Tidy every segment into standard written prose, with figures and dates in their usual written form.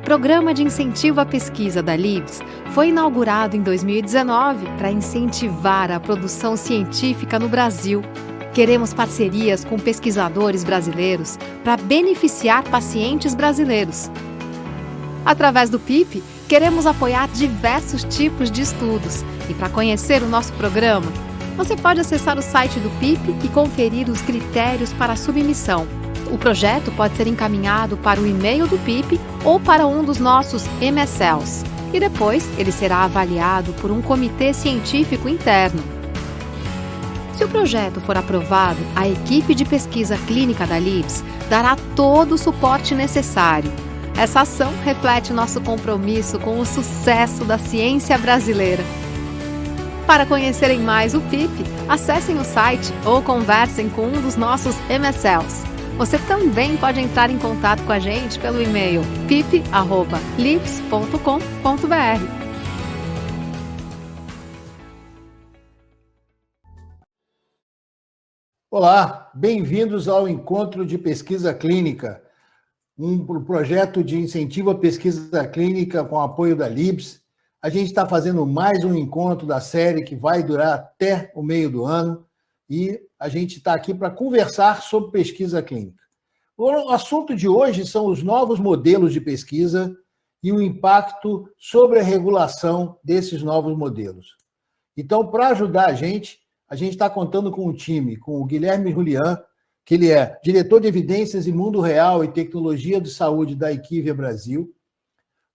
Programa de Incentivo à Pesquisa da Libs, foi inaugurado em 2019 para incentivar a produção científica no Brasil. Queremos parcerias com pesquisadores brasileiros para beneficiar pacientes brasileiros. Através do PIP, queremos apoiar diversos tipos de estudos. E para conhecer o nosso programa, você pode acessar o site do PIP e conferir os critérios para a submissão. O projeto pode ser encaminhado para o e-mail do PIP ou para um dos nossos MSLs. E depois ele será avaliado por um comitê científico interno. Se o projeto for aprovado, a equipe de pesquisa clínica da Libs dará todo o suporte necessário. Essa ação reflete nosso compromisso com o sucesso da ciência brasileira. Para conhecerem mais o PIP, acessem o site ou conversem com um dos nossos MSLs. Você também pode entrar em contato com a gente pelo e-mail pip@libs.com.br. Olá, bem-vindos ao Encontro de Pesquisa Clínica, um projeto de incentivo à pesquisa clínica com apoio da Libs. A gente está fazendo mais um encontro da série que vai durar até o meio do ano e a gente está aqui para conversar sobre pesquisa clínica. O assunto de hoje são os novos modelos de pesquisa e o impacto sobre a regulação desses novos modelos. Então, para ajudar a gente está contando com um time, com o Guilherme Julian, que ele é diretor de Evidências em Mundo Real e Tecnologia de Saúde da IQVIA Brasil,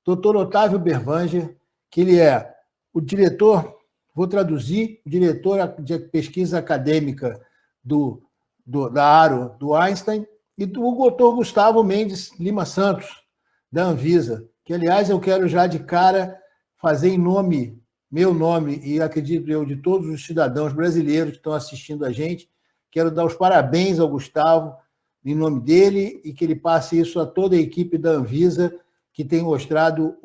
Dr. Otávio Berwanger, que ele é o diretor, vou traduzir, o diretor de pesquisa acadêmica da ARO, do Einstein, e o Dr. Gustavo Mendes Lima Santos, da Anvisa, que, aliás, eu quero já de cara fazer em nome, meu nome, e acredito eu, de todos os cidadãos brasileiros que estão assistindo a gente, quero dar os parabéns ao Gustavo, em nome dele, e que ele passe isso a toda a equipe da Anvisa, que tem mostrado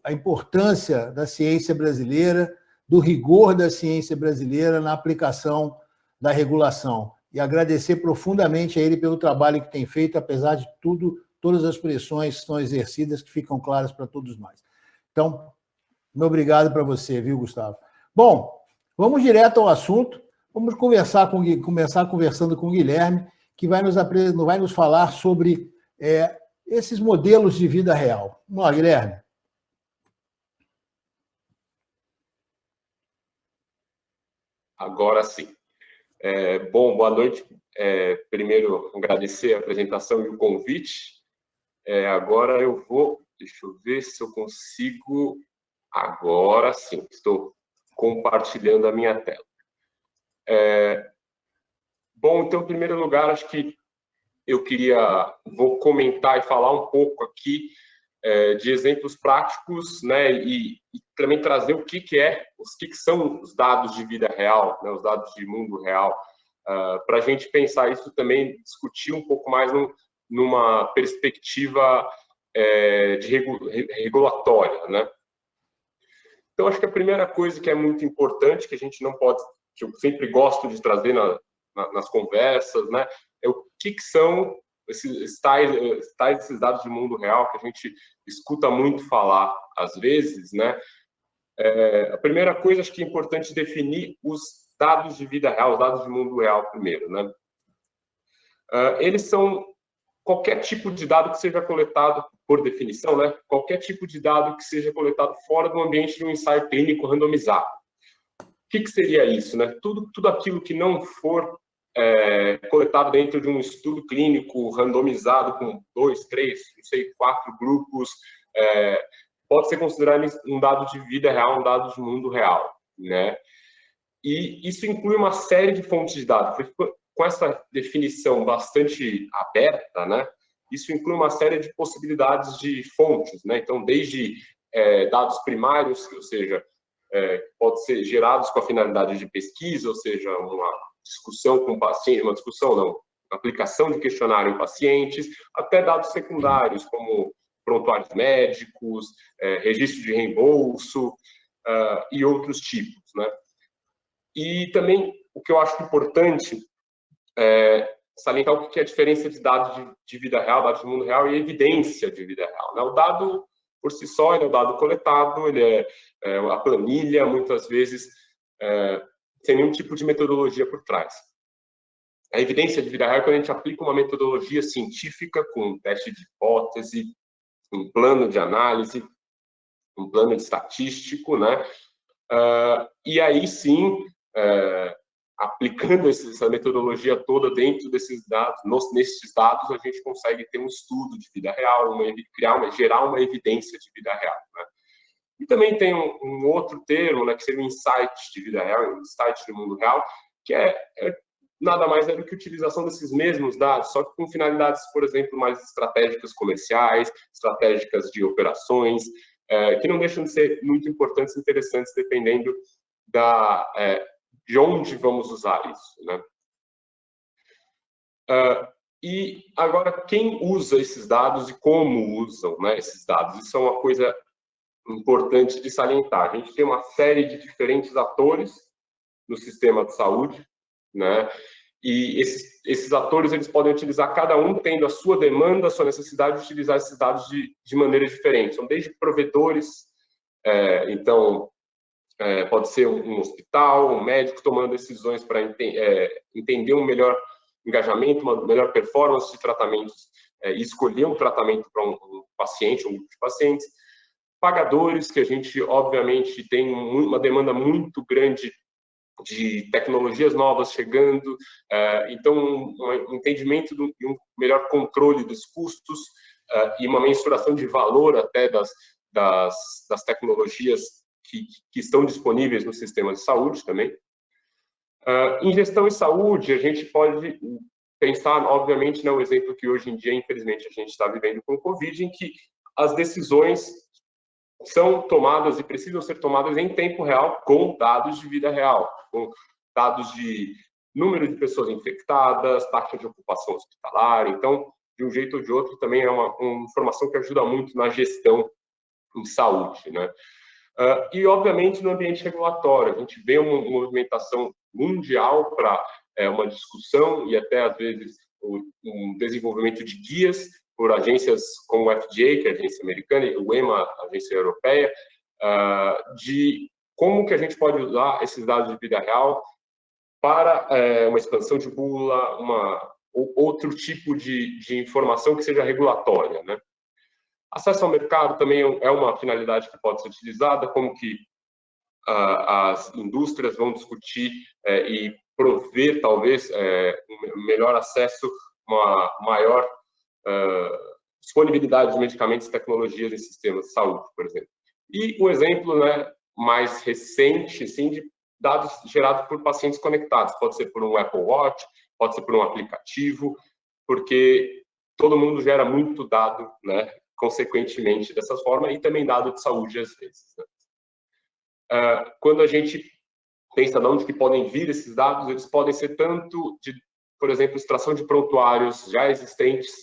a importância da ciência brasileira, do rigor da ciência brasileira na aplicação da regulação. E agradecer profundamente a ele pelo trabalho que tem feito, apesar de tudo, todas as pressões que estão exercidas, que ficam claras para todos nós. Então, muito obrigado para você, viu, Gustavo? Bom, vamos direto ao assunto. Vamos começar conversando com o Guilherme, que vai nos falar sobre esses modelos de vida real. Vamos lá, Guilherme. Agora sim. Bom, boa noite. Primeiro, agradecer a apresentação e o convite. Agora eu vou... Deixa eu ver se eu consigo... Agora sim, estou compartilhando a minha tela. Bom, então, em primeiro lugar, acho que vou comentar e falar um pouco aqui de exemplos práticos, né, e também trazer o que são os dados de vida real, né, os dados de mundo real, para a gente pensar isso também, discutir um pouco mais numa perspectiva regulatória, né? Então, acho que a primeira coisa que é muito importante, que a gente não pode, que eu sempre gosto de trazer nas conversas, né, é o que são esses dados de mundo real que a gente escuta muito falar às vezes, né? A primeira coisa, acho que é importante definir os dados de vida real, os dados de mundo real primeiro, né? Eles são qualquer tipo de dado que seja coletado, por definição, né? Qualquer tipo de dado que seja coletado fora do ambiente de um ensaio clínico randomizado. O que seria isso, né? Tudo aquilo que não for coletado dentro de um estudo clínico randomizado com 2, 3, não sei, 4 grupos, pode ser considerado um dado de vida real, um dado de mundo real, né? E isso inclui uma série de fontes de dados. Com essa definição bastante aberta, né? Isso inclui uma série de possibilidades de fontes, né? Então, desde dados primários, ou seja, pode ser gerados com a finalidade de pesquisa, ou seja, uma discussão com o paciente, uma discussão não, aplicação de questionário em pacientes, até dados secundários, como prontuários médicos, registro de reembolso e outros tipos, né? E também, o que eu acho importante salientar o que é a diferença de dados de vida real, dados do mundo real e evidência de vida real, né? O dado, por si só, ele é o dado coletado, ele é a planilha, muitas vezes, sem nenhum tipo de metodologia por trás. A evidência de vida real é quando a gente aplica uma metodologia científica com um teste de hipótese, um plano de análise, um plano estatístico, né? E aí sim, aplicando essa metodologia toda dentro desses dados, nesses dados a gente consegue ter um estudo de vida real, gerar uma evidência de vida real, né? E também tem um outro termo, né, que seria o insight de vida real, o insight do mundo real, que nada mais é do que a utilização desses mesmos dados, só que com finalidades, por exemplo, mais estratégicas comerciais, estratégicas de operações, que não deixam de ser muito importantes e interessantes dependendo de onde vamos usar isso, né? E agora, quem usa esses dados e como usam, né, esses dados? Isso é uma coisa importante de salientar. A gente tem uma série de diferentes atores no sistema de saúde, né? E esses atores, eles podem utilizar, cada um tendo a sua demanda, a sua necessidade de utilizar esses dados de maneiras diferentes. São desde provedores, então, pode ser um hospital, um médico tomando decisões para entender um melhor engajamento, uma melhor performance de tratamentos, e escolher um tratamento para um paciente, um grupo de pacientes. Pagadores, que a gente, obviamente, tem uma demanda muito grande de tecnologias novas chegando, então um entendimento e um melhor controle dos custos, e uma mensuração de valor até das tecnologias que estão disponíveis no sistema de saúde também. Em gestão e saúde, a gente pode pensar, obviamente, no exemplo que hoje em dia, infelizmente, a gente está vivendo com o Covid, em que as decisões são tomadas e precisam ser tomadas em tempo real, com dados de vida real, com dados de número de pessoas infectadas, taxa de ocupação hospitalar. Então, de um jeito ou de outro, também é uma informação que ajuda muito na gestão em saúde, né? E, obviamente, no ambiente regulatório, a gente vê uma movimentação mundial para uma discussão e até, às vezes, um desenvolvimento de guias por agências como o FDA, que é a agência americana, e o EMA, a agência europeia, de como que a gente pode usar esses dados de vida real para uma expansão de bula, ou outro tipo de informação que seja regulatória, né? Acesso ao mercado também é uma finalidade que pode ser utilizada, como que as indústrias vão discutir e prover, talvez, um melhor acesso, uma maior disponibilidade de medicamentos e tecnologias em sistemas de saúde, por exemplo. E o exemplo, né, mais recente, assim, de dados gerados por pacientes conectados. Pode ser por um Apple Watch, pode ser por um aplicativo, porque todo mundo gera muito dado, né, consequentemente, dessa forma, e também dado de saúde, às vezes, né? Quando a gente pensa de onde que podem vir esses dados, eles podem ser tanto de, por exemplo, extração de prontuários já existentes,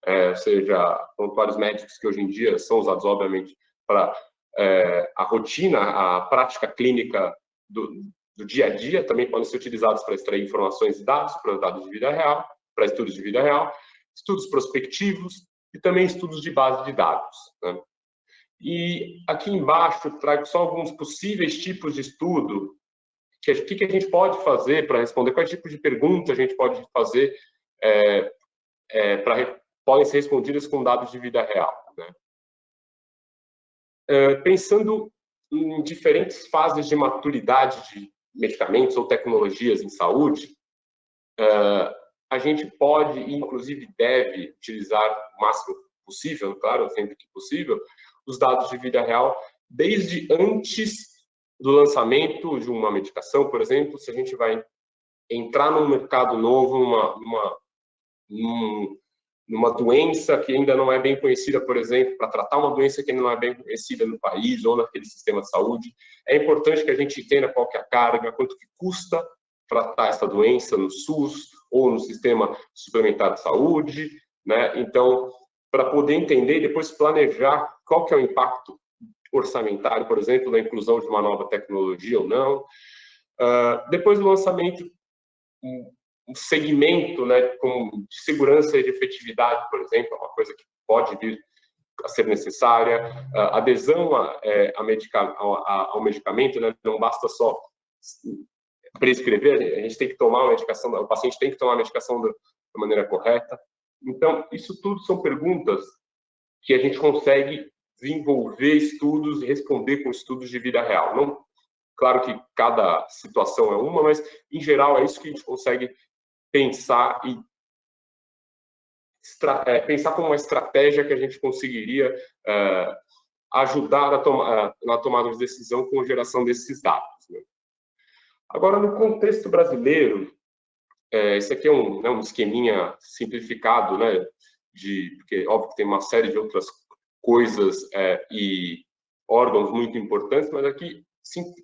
ou seja, prontuários médicos que hoje em dia são usados, obviamente, para a rotina, a prática clínica do dia a dia, também podem ser utilizados para extrair informações e dados, para dados de vida real, para estudos de vida real, estudos prospectivos e também estudos de base de dados, né? E aqui embaixo trago só alguns possíveis tipos de estudo. O que a gente pode fazer para responder? Quais tipos de perguntas a gente pode fazer podem ser respondidas com dados de vida real, né? Pensando em diferentes fases de maturidade de medicamentos ou tecnologias em saúde, a gente pode, inclusive deve, utilizar o máximo possível, claro, sempre que possível, os dados de vida real, desde antes do lançamento de uma medicação, por exemplo, se a gente vai entrar num mercado novo, numa doença que ainda não é bem conhecida, por exemplo, para tratar uma doença que ainda não é bem conhecida no país ou naquele sistema de saúde, é importante que a gente entenda qual que é a carga, quanto que custa tratar essa doença no SUS ou no sistema suplementar de saúde, né? Então, para poder entender e depois planejar qual que é o impacto orçamentário, por exemplo, da inclusão de uma nova tecnologia ou não. Depois do lançamento, segmento, né, de segurança e de efetividade, por exemplo, é uma coisa que pode vir a ser necessária. Adesão ao medicamento, né, não basta só prescrever, a gente tem que tomar a medicação, o paciente tem que tomar a medicação da maneira correta. Então, isso tudo são perguntas que a gente consegue desenvolver estudos e responder com estudos de vida real. Não, claro que cada situação é uma, mas, em geral, é isso que a gente consegue pensar e pensar como uma estratégia que a gente conseguiria ajudar na tomada de decisão com a geração desses dados, né? Agora, no contexto brasileiro, esse aqui é um esqueminha simplificado, né? Porque, óbvio, que tem uma série de outras coisas e órgãos muito importantes, mas aqui,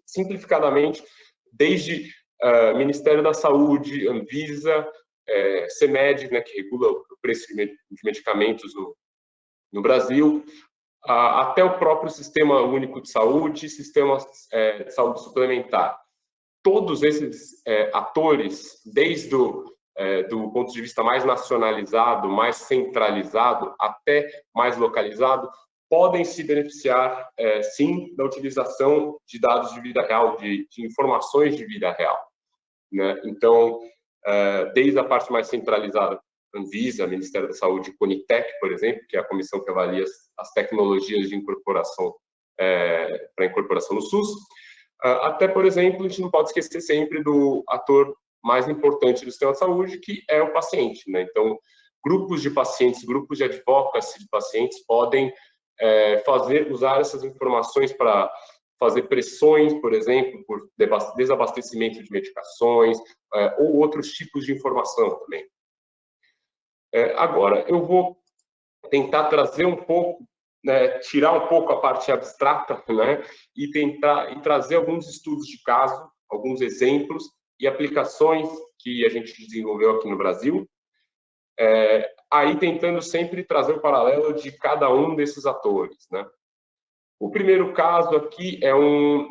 simplificadamente, desde Ministério da Saúde, Anvisa, CMED, né, que regula o preço de medicamentos no Brasil, até o próprio Sistema Único de Saúde, Sistema de Saúde Suplementar. Todos esses atores, desde do ponto de vista mais nacionalizado, mais centralizado, até mais localizado, podem se beneficiar, sim, da utilização de dados de vida real, de informações de vida real, né? Então, desde a parte mais centralizada, Anvisa, Ministério da Saúde, Conitec, por exemplo, que é a comissão que avalia as tecnologias de incorporação para incorporação no SUS, até, por exemplo, a gente não pode esquecer sempre do ator mais importante do sistema de saúde, que é o paciente, né? Então, grupos de pacientes, grupos de advocacy de pacientes podem usar essas informações para fazer pressões, por exemplo, por desabastecimento de medicações, ou outros tipos de informação também. Agora, eu vou tentar trazer um pouco, né, tirar um pouco a parte abstrata, né, e trazer alguns estudos de caso, alguns exemplos e aplicações que a gente desenvolveu aqui no Brasil, aí tentando sempre trazer o paralelo de cada um desses atores, né. O primeiro caso aqui é uma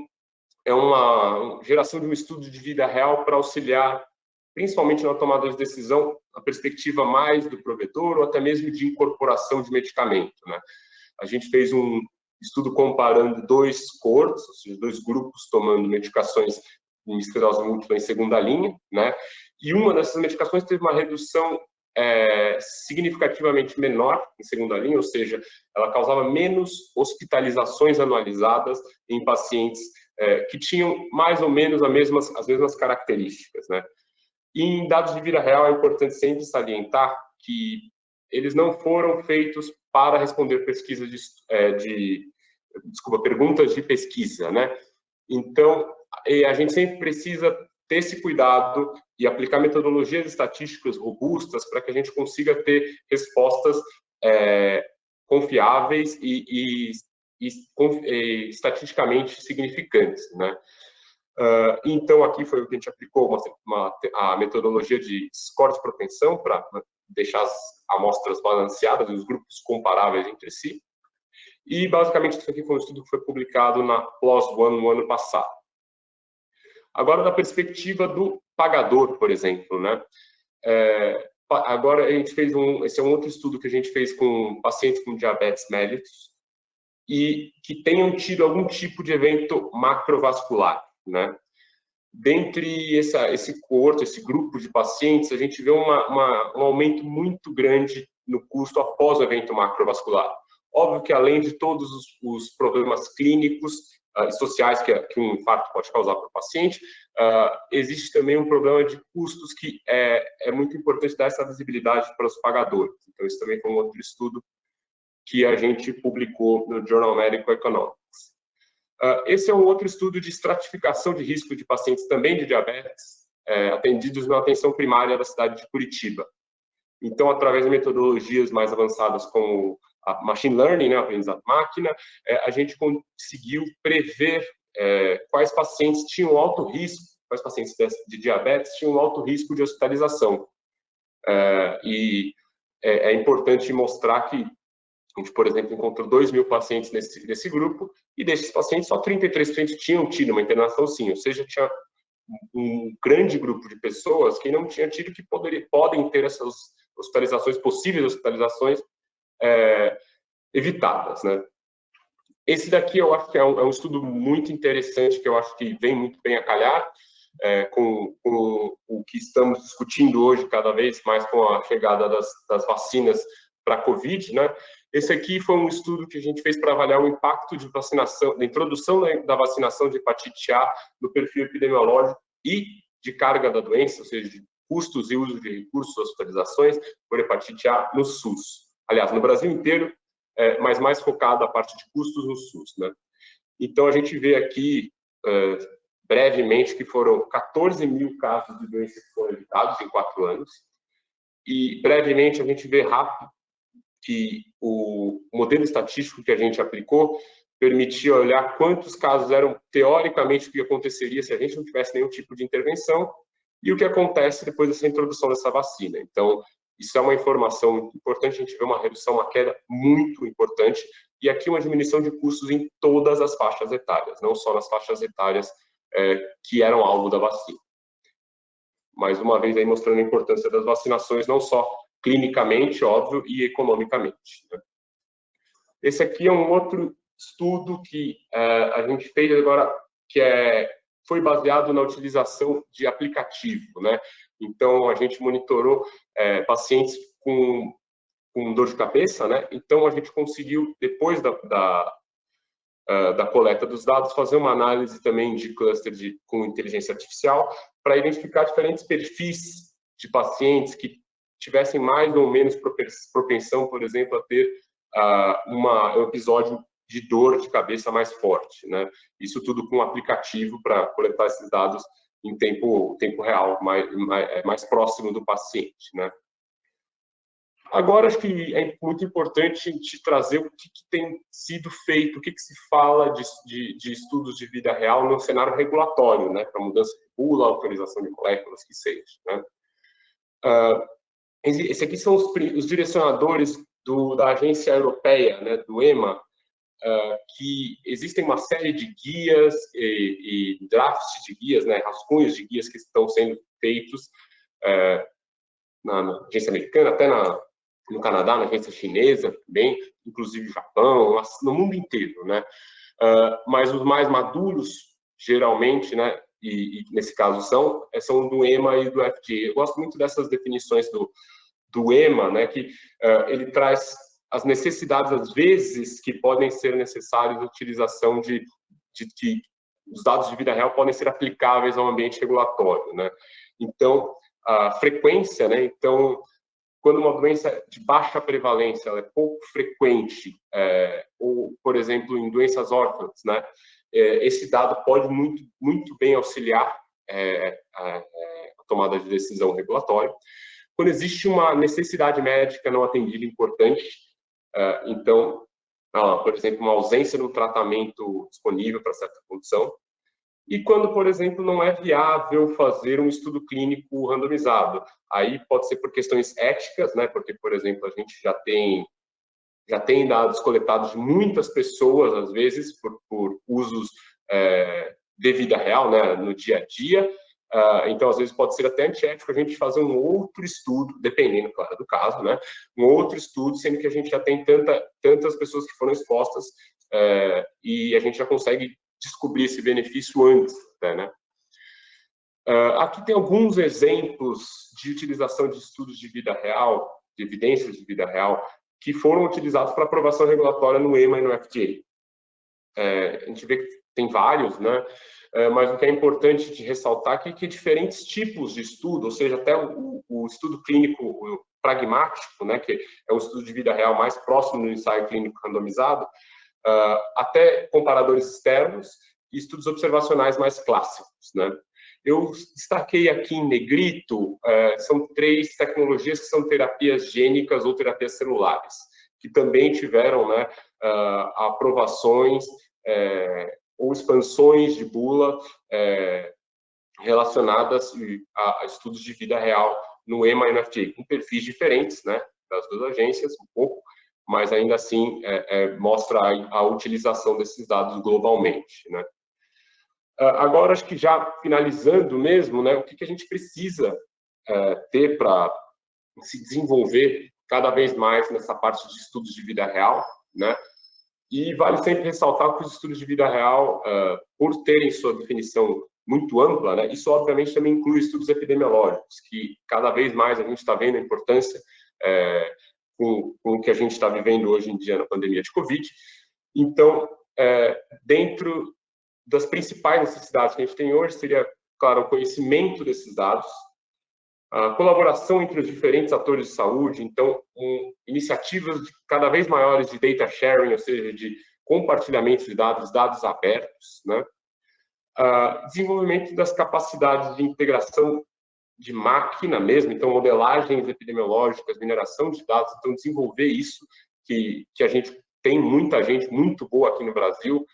geração de um estudo de vida real para auxiliar, principalmente na tomada de decisão, a perspectiva mais do provedor ou até mesmo de incorporação de medicamento, né. A gente fez um estudo comparando dois cohorts, ou seja, dois grupos tomando medicações em esclerose múltipla em segunda linha, né, e uma dessas medicações teve uma redução significativamente menor em segunda linha, ou seja, ela causava menos hospitalizações anualizadas em pacientes que tinham mais ou menos as mesmas características, né. E em dados de vida real é importante sempre salientar que eles não foram feitos para responder pesquisas perguntas de pesquisa, né. Então, a gente sempre precisa ter esse cuidado e aplicar metodologias estatísticas robustas para que a gente consiga ter respostas confiáveis e estatisticamente significantes, né? Então, aqui foi o que a gente aplicou a metodologia de score de propensão para deixar as amostras balanceadas e os grupos comparáveis entre si. E, basicamente, isso aqui foi um estudo que foi publicado na PLOS ONE no ano passado. Agora, da perspectiva do pagador, por exemplo, né? Agora, a gente fez esse é um outro estudo que a gente fez com pacientes com diabetes mellitus e que tenham tido algum tipo de evento macrovascular, né? Dentre esse coorte, esse grupo de pacientes, a gente vê um aumento muito grande no custo após o evento macrovascular. Óbvio que, além de todos os problemas clínicos e sociais que um infarto pode causar para o paciente, existe também um problema de custos que é muito importante dar essa visibilidade para os pagadores. Então, isso também foi um outro estudo que a gente publicou no Journal Medical Economics. Esse é um outro estudo de estratificação de risco de pacientes também de diabetes, atendidos na atenção primária da cidade de Curitiba. Então, através de metodologias mais avançadas como a machine learning, né, aprendizado máquina, a gente conseguiu prever quais pacientes tinham alto risco, quais pacientes de diabetes tinham alto risco de hospitalização. E é importante mostrar que a gente, por exemplo, encontrou 2.000 pacientes nesse grupo, e desses pacientes, só 33% tinham tido uma internação sim, ou seja, tinha um grande grupo de pessoas que não tinha tido, que podem ter essas hospitalizações, possíveis hospitalizações evitadas, né? Esse daqui eu acho que é um estudo muito interessante, que eu acho que vem muito bem a calhar com o que estamos discutindo hoje, cada vez mais com a chegada das vacinas para a Covid, né? Esse aqui foi um estudo que a gente fez para avaliar o impacto de vacinação, da introdução da vacinação de hepatite A no perfil epidemiológico e de carga da doença, ou seja, de custos e uso de recursos, hospitalizações por hepatite A no SUS. Aliás, no Brasil inteiro, mas mais focado a parte de custos no SUS, né? Então, a gente vê aqui, brevemente, que foram 14 mil casos de doença que foram evitados em 4 anos, e brevemente a gente vê rápido que o modelo estatístico que a gente aplicou permitia olhar quantos casos eram, teoricamente, o que aconteceria se a gente não tivesse nenhum tipo de intervenção e o que acontece depois dessa introdução dessa vacina. Então, isso é uma informação muito importante, a gente vê uma redução, uma queda muito importante, e aqui uma diminuição de custos em todas as faixas etárias, não só nas faixas etárias que eram alvo da vacina. Mais uma vez, aí mostrando a importância das vacinações, não só clinicamente, óbvio, e economicamente, né? Esse aqui é um outro estudo que a gente fez agora, que foi baseado na utilização de aplicativo, né? Então, a gente monitorou pacientes com dor de cabeça, né? Então, a gente conseguiu, depois da coleta dos dados, fazer uma análise também de cluster com inteligência artificial para identificar diferentes perfis de pacientes que tivessem mais ou menos propensão, por exemplo, a ter um episódio de dor de cabeça mais forte, né? Isso tudo com um aplicativo para coletar esses dados em tempo real, mais próximo do paciente, né? Agora, acho que é muito importante a gente trazer o que tem sido feito, o que se fala de estudos de vida real no cenário regulatório, né? Para mudança de bula, autorização de moléculas, que seja, né? Esse aqui são os direcionadores da agência europeia, né, do EMA, que existem uma série de guias e drafts de guias, né, rascunhos de guias que estão sendo feitos na agência americana, até no Canadá, na agência chinesa, também, inclusive no Japão, no mundo inteiro, né? Mas os mais maduros, geralmente, né, e nesse caso são do EMA e do FDA. Eu gosto muito dessas definições do EMA, né, que ele traz as necessidades, às vezes, que podem ser necessárias a utilização de que os dados de vida real podem ser aplicáveis ao ambiente regulatório, né? Então, a frequência, né, então, quando uma doença de baixa prevalência ela é pouco frequente, ou, por exemplo, em doenças órfãs, né, esse dado pode muito bem auxiliar a tomada de decisão regulatória. Quando existe uma necessidade médica não atendida importante, então, por exemplo, uma ausência no tratamento disponível para certa condição, e quando, por exemplo, não é viável fazer um estudo clínico randomizado. Aí pode ser por questões éticas, né? Porque, por exemplo, a gente já tem dados coletados de muitas pessoas, às vezes, por usos de vida real, né? No dia a dia. Então, às vezes, pode ser até antiético a gente fazer um outro estudo, dependendo, claro, do caso, né? Um outro estudo, sendo que a gente já tem tantas pessoas que foram expostas e a gente já consegue descobrir esse benefício antes, né? Aqui tem alguns exemplos de utilização de estudos de vida real, de evidências de vida real, que foram utilizados para aprovação regulatória no EMA e no FDA. A gente vê que tem vários, né? Mas o que é importante de ressaltar aqui é que diferentes tipos de estudo, ou seja, até o estudo clínico pragmático, né, que é um estudo de vida real mais próximo do ensaio clínico randomizado, até comparadores externos e estudos observacionais mais clássicos, né? Eu destaquei aqui em negrito, são 3 tecnologias que são terapias gênicas ou terapias celulares, que também tiveram, né, aprovações ou expansões de bula relacionadas a estudos de vida real no EMA e no FDA, com perfis diferentes, né, das 2 agências, um pouco, mas ainda assim mostra a utilização desses dados globalmente, né? Agora, acho que já finalizando mesmo, né, o que a gente precisa ter para se desenvolver cada vez mais nessa parte de estudos de vida real, né? E vale sempre ressaltar que os estudos de vida real, por terem sua definição muito ampla, né, isso obviamente também inclui estudos epidemiológicos, que cada vez mais a gente está vendo a importância com o que a gente está vivendo hoje em dia na pandemia de Covid. Então, dentro das principais necessidades que a gente tem hoje, seria, claro, o conhecimento desses dados, a colaboração entre os diferentes atores de saúde, então, iniciativas cada vez maiores de data sharing, ou seja, de compartilhamento de dados abertos, né? Desenvolvimento das capacidades de integração de máquina mesmo, então, modelagens epidemiológicas, mineração de dados, então, desenvolver isso, que a gente tem muita gente muito boa aqui no Brasil,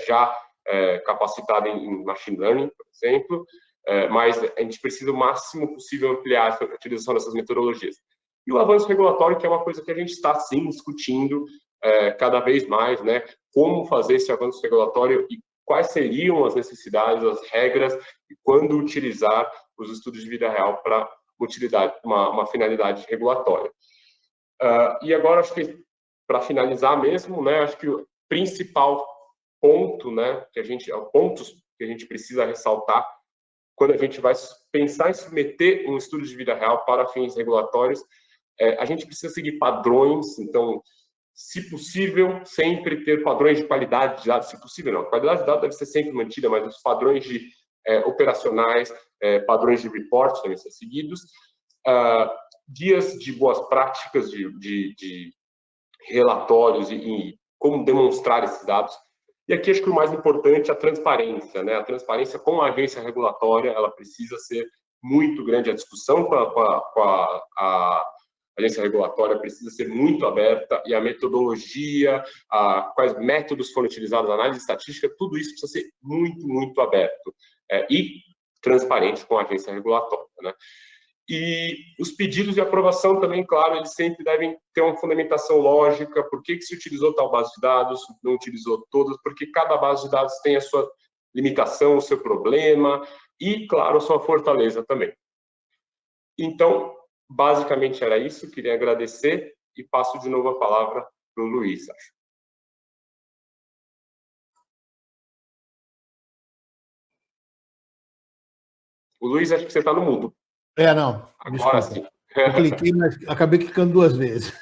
já capacitada em machine learning, por exemplo, mas a gente precisa o máximo possível ampliar a utilização dessas metodologias. E o avanço regulatório, que é uma coisa que a gente está, sim, discutindo cada vez mais, né? Como fazer esse avanço regulatório e quais seriam as necessidades, as regras, e quando utilizar os estudos de vida real para uma finalidade regulatória. E agora, acho que, para finalizar mesmo, né, acho que o principal ponto, né, pontos que a gente precisa ressaltar quando a gente vai pensar em submeter um estudo de vida real para fins regulatórios, a gente precisa seguir padrões. Então, se possível, sempre ter padrões de qualidade de dados. Se possível, não. A qualidade de dados deve ser sempre mantida, mas os padrões operacionais, padrões de report devem ser seguidos. Guias de boas práticas de relatórios e como demonstrar esses dados. E aqui acho que o mais importante é a transparência, né? A transparência com a agência regulatória, ela precisa ser muito grande. A discussão com a agência regulatória precisa ser muito aberta, e a metodologia, quais métodos foram utilizados, a análise estatística, tudo isso precisa ser muito, muito aberto e transparente com a agência regulatória, né? E os pedidos de aprovação também, claro, eles sempre devem ter uma fundamentação lógica. Por que se utilizou tal base de dados, não utilizou todas? Porque cada base de dados tem a sua limitação, o seu problema e, claro, a sua fortaleza também. Então, basicamente era isso. Queria agradecer e passo de novo a palavra para o Luiz, acho. O Luiz, acho que você está no mudo. Não. Agora Desculpa. sim. Eu cliquei, mas acabei clicando 2 vezes.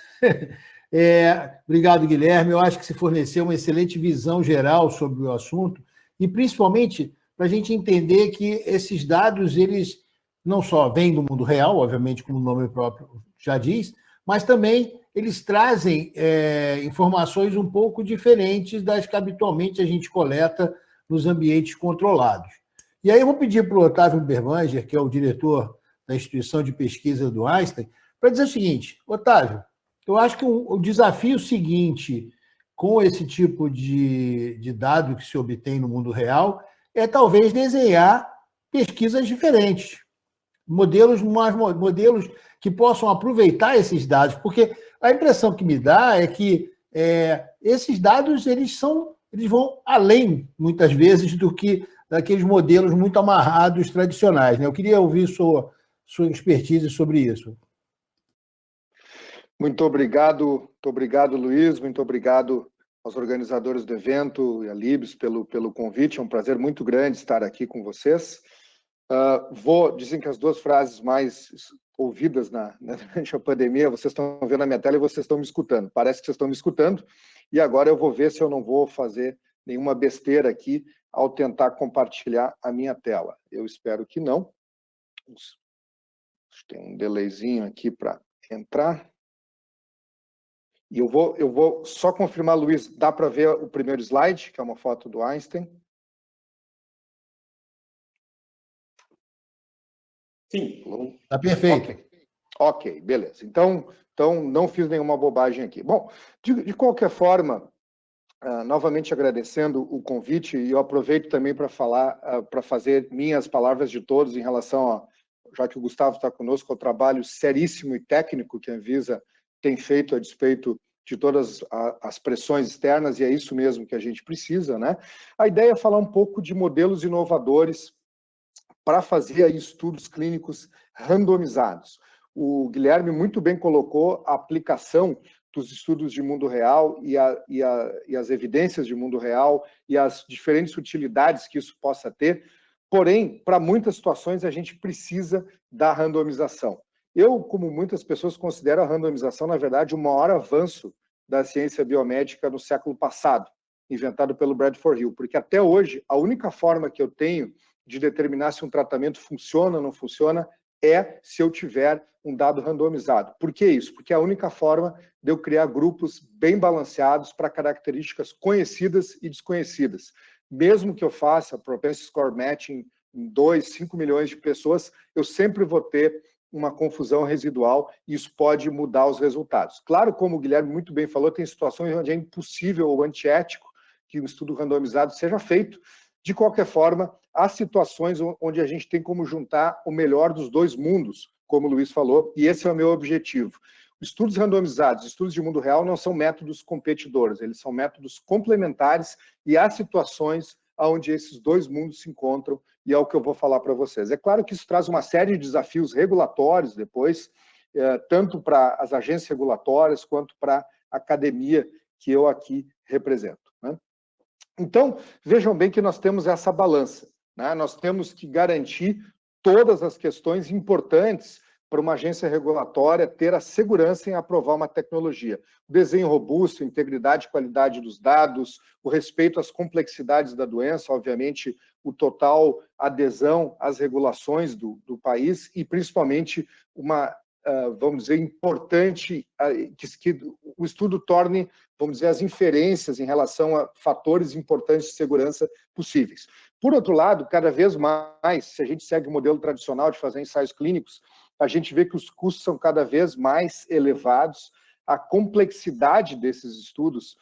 Obrigado, Guilherme. Eu acho que se forneceu uma excelente visão geral sobre o assunto, e principalmente para a gente entender que esses dados, eles não só vêm do mundo real, obviamente, como o nome próprio já diz, mas também eles trazem informações um pouco diferentes das que habitualmente a gente coleta nos ambientes controlados. E aí eu vou pedir para o Otávio Berwanger, que é o diretor da instituição de pesquisa do Einstein, para dizer o seguinte: Otávio, eu acho que o desafio seguinte com esse tipo de dado que se obtém no mundo real é talvez desenhar pesquisas diferentes, modelos que possam aproveitar esses dados, porque a impressão que me dá é que esses dados eles vão além, muitas vezes, do que daqueles modelos muito amarrados tradicionais, né? Eu queria ouvir sua expertise sobre isso. Muito obrigado, Luiz, muito obrigado aos organizadores do evento e a Libs pelo convite. É um prazer muito grande estar aqui com vocês. Dizem que as 2 frases mais ouvidas durante a pandemia, vocês estão vendo a minha tela e vocês estão me escutando. Parece que vocês estão me escutando, e agora eu vou ver se eu não vou fazer nenhuma besteira aqui ao tentar compartilhar a minha tela. Eu espero que não. Tem um delayzinho aqui para entrar. E eu vou só confirmar, Luiz, dá para ver o primeiro slide, que é uma foto do Einstein? Sim. Está perfeito. Ok, beleza. Então não fiz nenhuma bobagem aqui. Bom, de qualquer forma, novamente agradecendo o convite, e eu aproveito também para fazer minhas palavras de todos em relação já que o Gustavo está conosco, ao trabalho seríssimo e técnico que a Anvisa tem feito a despeito de todas as pressões externas, e é isso mesmo que a gente precisa, né? A ideia é falar um pouco de modelos inovadores para fazer aí estudos clínicos randomizados. O Guilherme muito bem colocou a aplicação dos estudos de mundo real e as evidências de mundo real e as diferentes utilidades que isso possa ter. Porém, para muitas situações, a gente precisa da randomização. Eu, como muitas pessoas, considero a randomização, na verdade, o maior avanço da ciência biomédica no século passado, inventado pelo Bradford Hill, porque até hoje, a única forma que eu tenho de determinar se um tratamento funciona ou não funciona é se eu tiver um dado randomizado. Por que isso? Porque é a única forma de eu criar grupos bem balanceados para características conhecidas e desconhecidas. Mesmo que eu faça propensity score matching em 2, 5 milhões de pessoas, eu sempre vou ter uma confusão residual e isso pode mudar os resultados. Claro, como o Guilherme muito bem falou, tem situações onde é impossível ou antiético que um estudo randomizado seja feito. De qualquer forma, há situações onde a gente tem como juntar o melhor dos dois mundos, como o Luiz falou, e esse é o meu objetivo. Estudos randomizados, estudos de mundo real não são métodos competidores, eles são métodos complementares e há situações onde esses dois mundos se encontram e é o que eu vou falar para vocês. É claro que isso traz uma série de desafios regulatórios depois, tanto para as agências regulatórias quanto para a academia que eu aqui represento, né? Então, vejam bem que nós temos essa balança, né? Nós temos que garantir todas as questões importantes para uma agência regulatória ter a segurança em aprovar uma tecnologia. O desenho robusto, a integridade e qualidade dos dados, o respeito às complexidades da doença, obviamente, o total adesão às regulações do país e, principalmente, uma, vamos dizer, importante que o estudo torne, vamos dizer, as inferências em relação a fatores importantes de segurança possíveis. Por outro lado, cada vez mais, se a gente segue o modelo tradicional de fazer ensaios clínicos, a gente vê que os custos são cada vez mais elevados, a complexidade desses estudos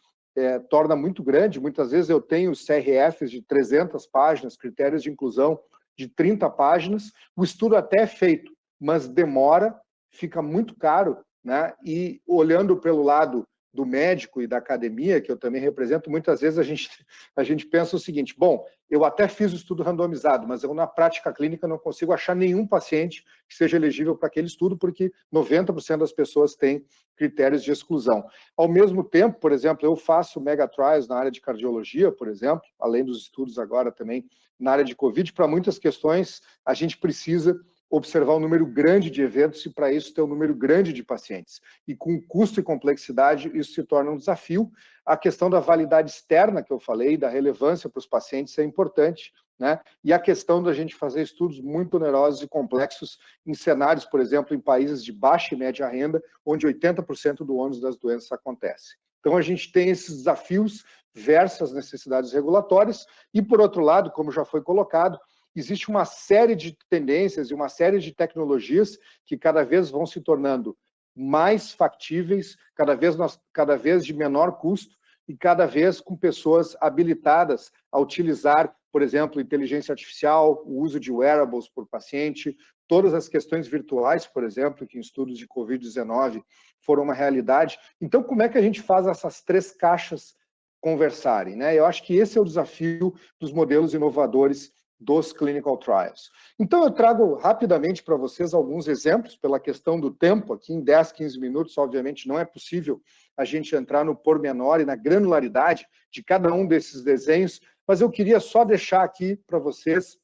torna muito grande. Muitas vezes eu tenho CRFs de 300 páginas, critérios de inclusão de 30 páginas, o estudo até é feito, mas demora, fica muito caro, né? E olhando pelo lado do médico e da academia, que eu também represento, muitas vezes a gente pensa o seguinte: bom, eu até fiz o estudo randomizado, mas eu na prática clínica não consigo achar nenhum paciente que seja elegível para aquele estudo, porque 90% das pessoas têm critérios de exclusão. Ao mesmo tempo, por exemplo, eu faço mega trials na área de cardiologia, por exemplo, além dos estudos agora também na área de Covid. Para muitas questões, a gente precisa observar um número grande de eventos e, para isso, ter um número grande de pacientes. E com custo e complexidade, isso se torna um desafio. A questão da validade externa, que eu falei, da relevância para os pacientes é importante, né? E a questão da gente fazer estudos muito onerosos e complexos em cenários, por exemplo, em países de baixa e média renda, onde 80% do ônus das doenças acontece. Então, a gente tem esses desafios versus as necessidades regulatórias e, por outro lado, como já foi colocado, existe uma série de tendências e uma série de tecnologias que cada vez vão se tornando mais factíveis, cada vez de menor custo e cada vez com pessoas habilitadas a utilizar, por exemplo, inteligência artificial, o uso de wearables por paciente, todas as questões virtuais, por exemplo, que em estudos de Covid-19 foram uma realidade. Então, como é que a gente faz essas três caixas conversarem, né? Eu acho que esse é o desafio dos modelos inovadores dos clinical trials. Então, eu trago rapidamente para vocês alguns exemplos, pela questão do tempo, aqui em 10, 15 minutos, obviamente, não é possível a gente entrar no pormenor e na granularidade de cada um desses desenhos, mas eu queria só deixar aqui para vocês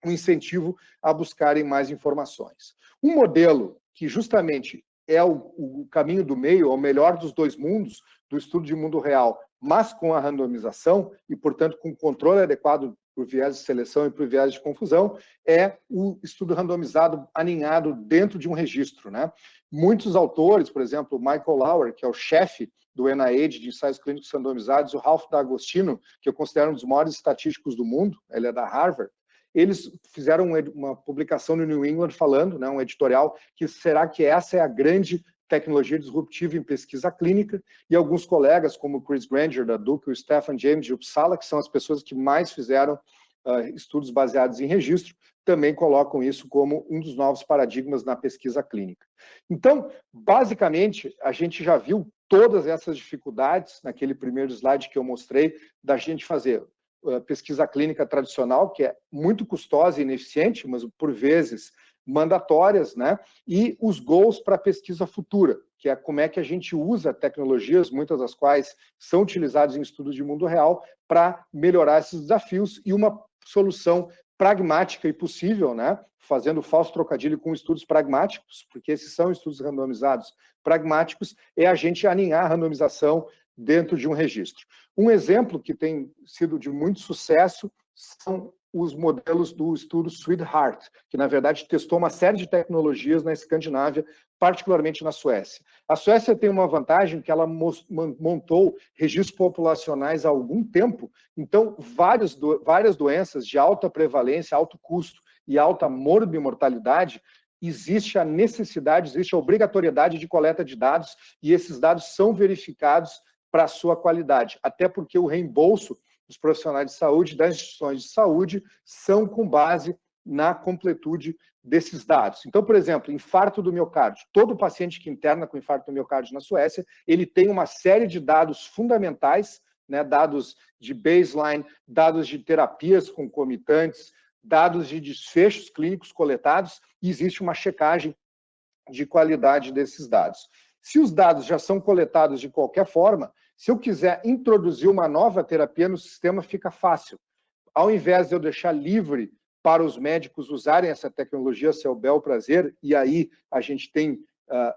um incentivo a buscarem mais informações. Um modelo que justamente é o caminho do meio, é o melhor dos dois mundos, do estudo de mundo real, mas com a randomização e, portanto, com o controle adequado para o viés de seleção e para o viés de confusão, é o estudo randomizado aninhado dentro de um registro, né? Muitos autores, por exemplo, Michael Lauer, que é o chefe do NIH de ensaios clínicos randomizados, o Ralph D'Agostino, que eu considero um dos maiores estatísticos do mundo, ele é da Harvard, eles fizeram uma publicação no New England falando, né, um editorial, que será que essa é a grande tecnologia disruptiva em pesquisa clínica, e alguns colegas, como o Chris Granger, da Duke, o Stefan James de Uppsala, que são as pessoas que mais fizeram estudos baseados em registro, também colocam isso como um dos novos paradigmas na pesquisa clínica. Então, basicamente, a gente já viu todas essas dificuldades, naquele primeiro slide que eu mostrei, da gente fazer pesquisa clínica tradicional, que é muito custosa e ineficiente, mas por vezes mandatórias, né? E os goals para a pesquisa futura, que é como é que a gente usa tecnologias, muitas das quais são utilizadas em estudos de mundo real, para melhorar esses desafios, e uma solução pragmática e possível, né? Fazendo falso trocadilho com estudos pragmáticos, porque esses são estudos randomizados pragmáticos, é a gente alinhar a randomização dentro de um registro. Um exemplo que tem sido de muito sucesso são os modelos do estudo Sweetheart, que, na verdade, testou uma série de tecnologias na Escandinávia, particularmente na Suécia. A Suécia tem uma vantagem que ela montou registros populacionais há algum tempo, então várias doenças de alta prevalência, alto custo e alta morbimortalidade, existe a necessidade, existe a obrigatoriedade de coleta de dados, e esses dados são verificados para a sua qualidade, até porque o reembolso dos profissionais de saúde, das instituições de saúde, são com base na completude desses dados. Então, por exemplo, infarto do miocárdio. Todo paciente que interna com infarto do miocárdio na Suécia, ele tem uma série de dados fundamentais, né, dados de baseline, dados de terapias concomitantes, dados de desfechos clínicos coletados, e existe uma checagem de qualidade desses dados. Se os dados já são coletados de qualquer forma, se eu quiser introduzir uma nova terapia no sistema, fica fácil. Ao invés de eu deixar livre para os médicos usarem essa tecnologia a seu bel prazer, e aí a gente tem,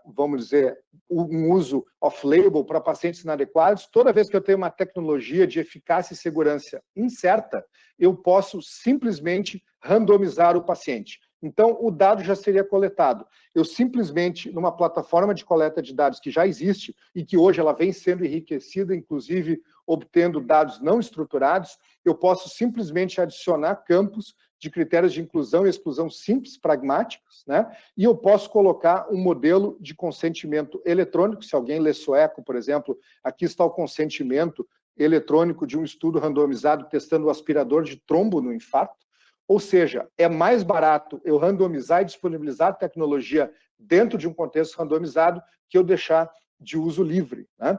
vamos dizer, um uso off-label para pacientes inadequados, toda vez que eu tenho uma tecnologia de eficácia e segurança incerta, eu posso simplesmente randomizar o paciente. Então, o dado já seria coletado. Eu simplesmente, numa plataforma de coleta de dados que já existe e que hoje ela vem sendo enriquecida, inclusive obtendo dados não estruturados, eu posso simplesmente adicionar campos de critérios de inclusão e exclusão simples, pragmáticos, né? E eu posso colocar um modelo de consentimento eletrônico. Se alguém lê sueco, por exemplo, aqui está o consentimento eletrônico de um estudo randomizado testando o aspirador de trombo no infarto. Ou seja, é mais barato eu randomizar e disponibilizar a tecnologia dentro de um contexto randomizado que eu deixar de uso livre, né?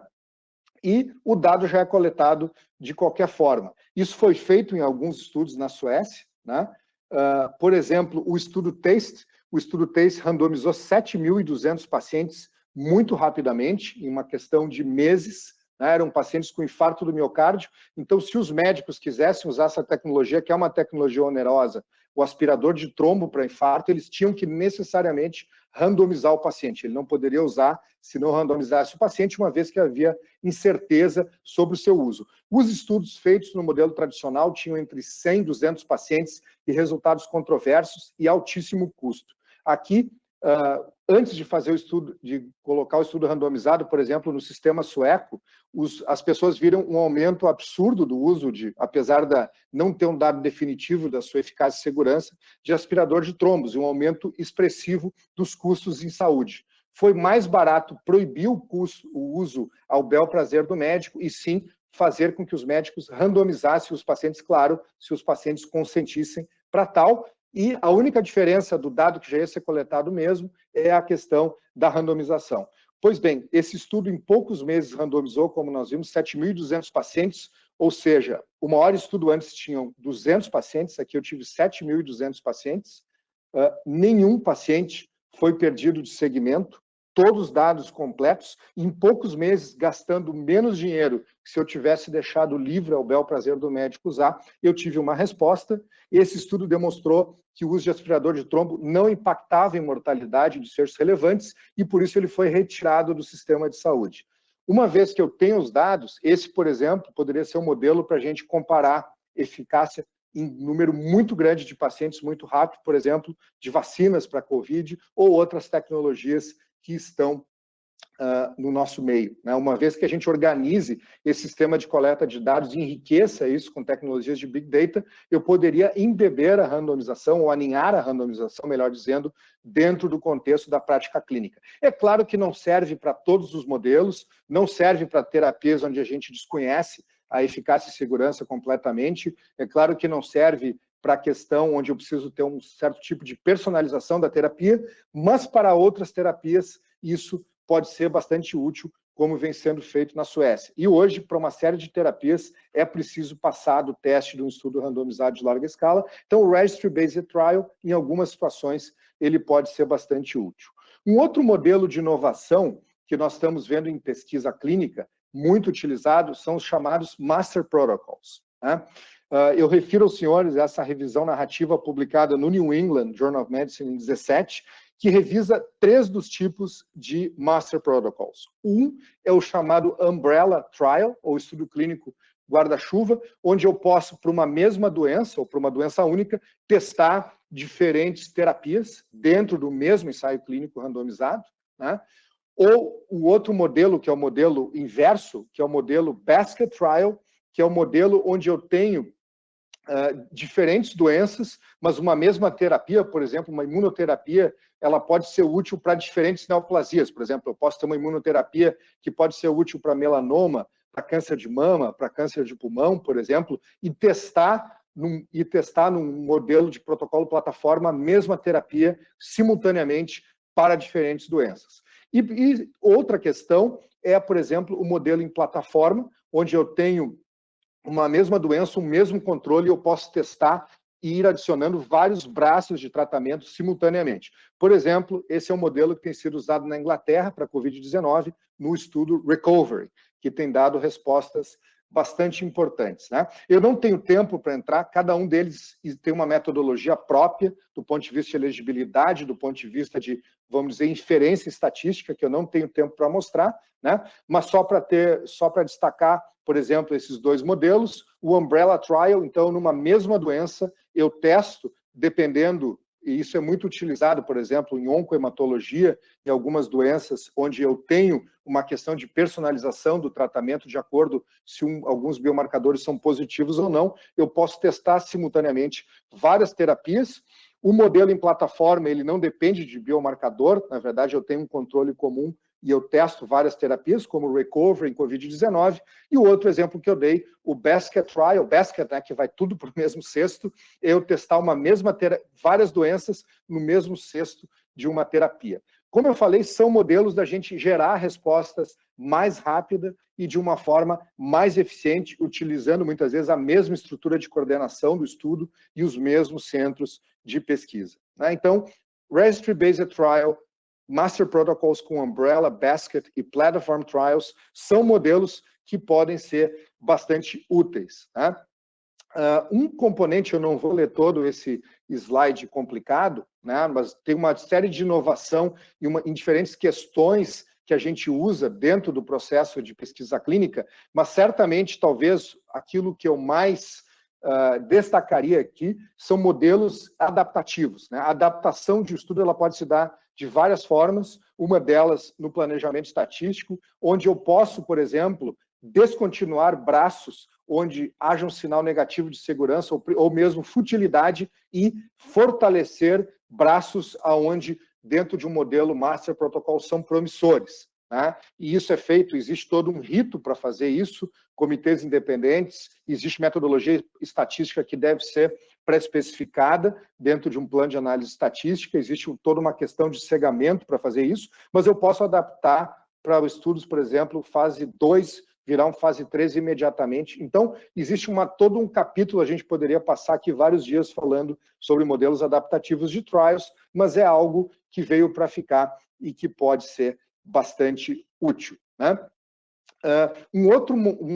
E o dado já é coletado de qualquer forma. Isso foi feito em alguns estudos na Suécia, né? Por exemplo, o estudo TASTE randomizou 7.200 pacientes muito rapidamente, em uma questão de meses, né? Eram pacientes com infarto do miocárdio. Então, se os médicos quisessem usar essa tecnologia, que é uma tecnologia onerosa, o aspirador de trombo para infarto, eles tinham que necessariamente randomizar o paciente. Ele não poderia usar se não randomizasse o paciente, uma vez que havia incerteza sobre o seu uso. Os estudos feitos no modelo tradicional tinham entre 100 e 200 pacientes e resultados controversos e altíssimo custo. Aqui, antes de fazer o estudo, de colocar o estudo randomizado, por exemplo, no sistema sueco, as pessoas viram um aumento absurdo do uso apesar de não ter um dado definitivo da sua eficácia e segurança, de aspirador de trombos, e um aumento expressivo dos custos em saúde. Foi mais barato proibir o uso ao bel prazer do médico e sim fazer com que os médicos randomizassem os pacientes, claro, se os pacientes consentissem para tal. E a única diferença do dado que já ia ser coletado mesmo é a questão da randomização. Pois bem, esse estudo em poucos meses randomizou, como nós vimos, 7.200 pacientes, ou seja, o maior estudo antes tinham 200 pacientes, aqui eu tive 7.200 pacientes, nenhum paciente foi perdido de segmento, todos os dados completos, em poucos meses, gastando menos dinheiro que se eu tivesse deixado livre ao bel prazer do médico usar, eu tive uma resposta. Esse estudo demonstrou que o uso de aspirador de trombo não impactava em mortalidade de desfechos relevantes e, por isso, ele foi retirado do sistema de saúde. Uma vez que eu tenho os dados, esse, por exemplo, poderia ser um modelo para a gente comparar eficácia em número muito grande de pacientes muito rápido, por exemplo, de vacinas para a Covid ou outras tecnologias que estão no nosso meio, né? Uma vez que a gente organize esse sistema de coleta de dados e enriqueça isso com tecnologias de Big Data, eu poderia embeber a randomização, ou aninhar a randomização, melhor dizendo, dentro do contexto da prática clínica. É claro que não serve para todos os modelos, não serve para terapias onde a gente desconhece a eficácia e segurança completamente, é claro que não serve para a questão onde eu preciso ter um certo tipo de personalização da terapia, mas para outras terapias isso pode ser bastante útil como vem sendo feito na Suécia. E hoje, para uma série de terapias, é preciso passar do teste de um estudo randomizado de larga escala. Então, o Registry Based Trial, em algumas situações, ele pode ser bastante útil. Um outro modelo de inovação que nós estamos vendo em pesquisa clínica, muito utilizado, são os chamados Master Protocols, né? Eu refiro aos senhores essa revisão narrativa publicada no New England Journal of Medicine em 17, que revisa 3 dos tipos de Master Protocols. Um é o chamado Umbrella Trial, ou estudo clínico guarda-chuva, onde eu posso, para uma mesma doença, ou para uma doença única, testar diferentes terapias dentro do mesmo ensaio clínico randomizado, né? Ou o outro modelo, que é o modelo inverso, que é o modelo Basket Trial, que é o modelo onde eu tenho diferentes doenças, mas uma mesma terapia, por exemplo, uma imunoterapia, ela pode ser útil para diferentes neoplasias. Por exemplo, eu posso ter uma imunoterapia que pode ser útil para melanoma, para câncer de mama, para câncer de pulmão, por exemplo, e testar num modelo de protocolo plataforma a mesma terapia simultaneamente para diferentes doenças. E outra questão é, por exemplo, o modelo em plataforma, onde eu tenho uma mesma doença, um mesmo controle, eu posso testar e ir adicionando vários braços de tratamento simultaneamente. Por exemplo, esse é um modelo que tem sido usado na Inglaterra para a Covid-19 no estudo Recovery, que tem dado respostas bastante importantes, né? Eu não tenho tempo para entrar, cada um deles tem uma metodologia própria do ponto de vista de elegibilidade, do ponto de vista de, vamos dizer, inferência estatística, que eu não tenho tempo para mostrar, né? Mas só para destacar, por exemplo, esses 2 modelos, o Umbrella Trial, então, numa mesma doença, eu testo, dependendo, e isso é muito utilizado, por exemplo, em oncohematologia, em algumas doenças onde eu tenho uma questão de personalização do tratamento de acordo se alguns biomarcadores são positivos ou não, eu posso testar simultaneamente várias terapias. O modelo em plataforma, ele não depende de biomarcador, na verdade eu tenho um controle comum e eu testo várias terapias, como o Recovery em Covid-19, e o outro exemplo que eu dei, o Basket Trial, Basket, né, que vai tudo para o mesmo cesto, é eu testar várias doenças no mesmo cesto de uma terapia. Como eu falei, são modelos da gente gerar respostas mais rápida e de uma forma mais eficiente, utilizando muitas vezes a mesma estrutura de coordenação do estudo e os mesmos centros de pesquisa, né? Então, Registry Based Trial, Master Protocols com Umbrella, Basket e Platform Trials são modelos que podem ser bastante úteis, né? Um componente, eu não vou ler todo esse slide complicado, né, mas tem uma série de inovação em diferentes questões que a gente usa dentro do processo de pesquisa clínica, mas certamente, talvez, aquilo que eu mais destacaria aqui são modelos adaptativos, né? A adaptação de estudo ela pode se dar de várias formas, uma delas no planejamento estatístico, onde eu posso, por exemplo, descontinuar braços onde haja um sinal negativo de segurança ou mesmo futilidade e fortalecer braços aonde, dentro de um modelo Master Protocol, são promissores, né? E isso é feito, existe todo um rito para fazer isso, comitês independentes, existe metodologia estatística que deve ser pré-especificada dentro de um plano de análise estatística, existe toda uma questão de cegamento para fazer isso, mas eu posso adaptar para estudos, por exemplo, fase 2, virar um fase 3 imediatamente. Então, existe todo um capítulo, a gente poderia passar aqui vários dias falando sobre modelos adaptativos de trials, mas é algo que veio para ficar e que pode ser bastante útil, né? Um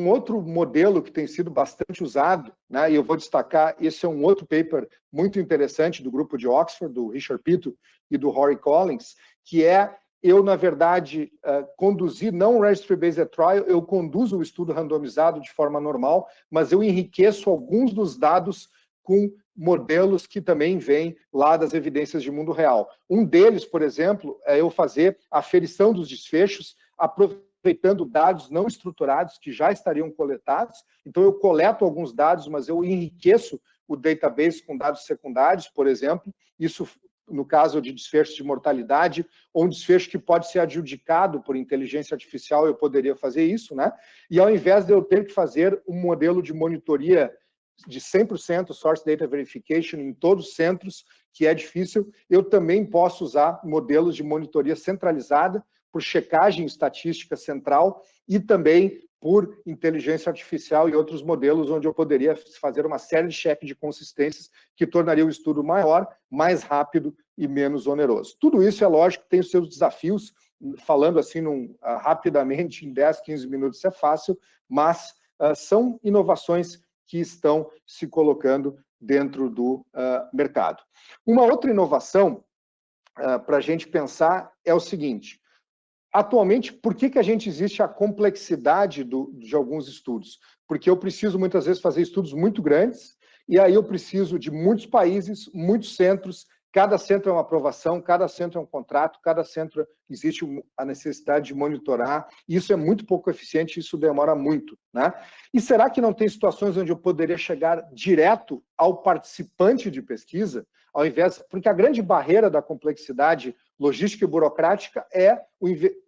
outro modelo que tem sido bastante usado, né, e eu vou destacar, esse é um outro paper muito interessante do grupo de Oxford, do Richard Pito e do Rory Collins, que é eu, na verdade, conduzir, não o Registry Based Trial, eu conduzo o estudo randomizado de forma normal, mas eu enriqueço alguns dos dados com modelos que também vêm lá das evidências de mundo real. Um deles, por exemplo, é eu fazer a aferição dos desfechos, aproveitando dados não estruturados que já estariam coletados. Então, eu coleto alguns dados, mas eu enriqueço o database com dados secundários, por exemplo. Isso no caso de desfecho de mortalidade, ou um desfecho que pode ser adjudicado por inteligência artificial, eu poderia fazer isso, né? E ao invés de eu ter que fazer um modelo de monitoria de 100% Source Data Verification em todos os centros, que é difícil, eu também posso usar modelos de monitoria centralizada, por checagem estatística central e também por inteligência artificial e outros modelos onde eu poderia fazer uma série de cheques de consistências que tornaria o estudo maior, mais rápido e menos oneroso. Tudo isso, é lógico, tem os seus desafios. Falando assim rapidamente, em 10, 15 minutos, isso é fácil, mas são inovações que estão se colocando dentro do mercado. Uma outra inovação para a gente pensar é o seguinte: atualmente, por que a gente existe a complexidade de alguns estudos? Porque eu preciso muitas vezes fazer estudos muito grandes, e aí eu preciso de muitos países, muitos centros. Cada centro é uma aprovação, cada centro é um contrato, cada centro existe a necessidade de monitorar. Isso é muito pouco eficiente, isso demora muito, né? E será que não tem situações onde eu poderia chegar direto ao participante de pesquisa, ao invés... Porque a grande barreira da complexidade logística e burocrática é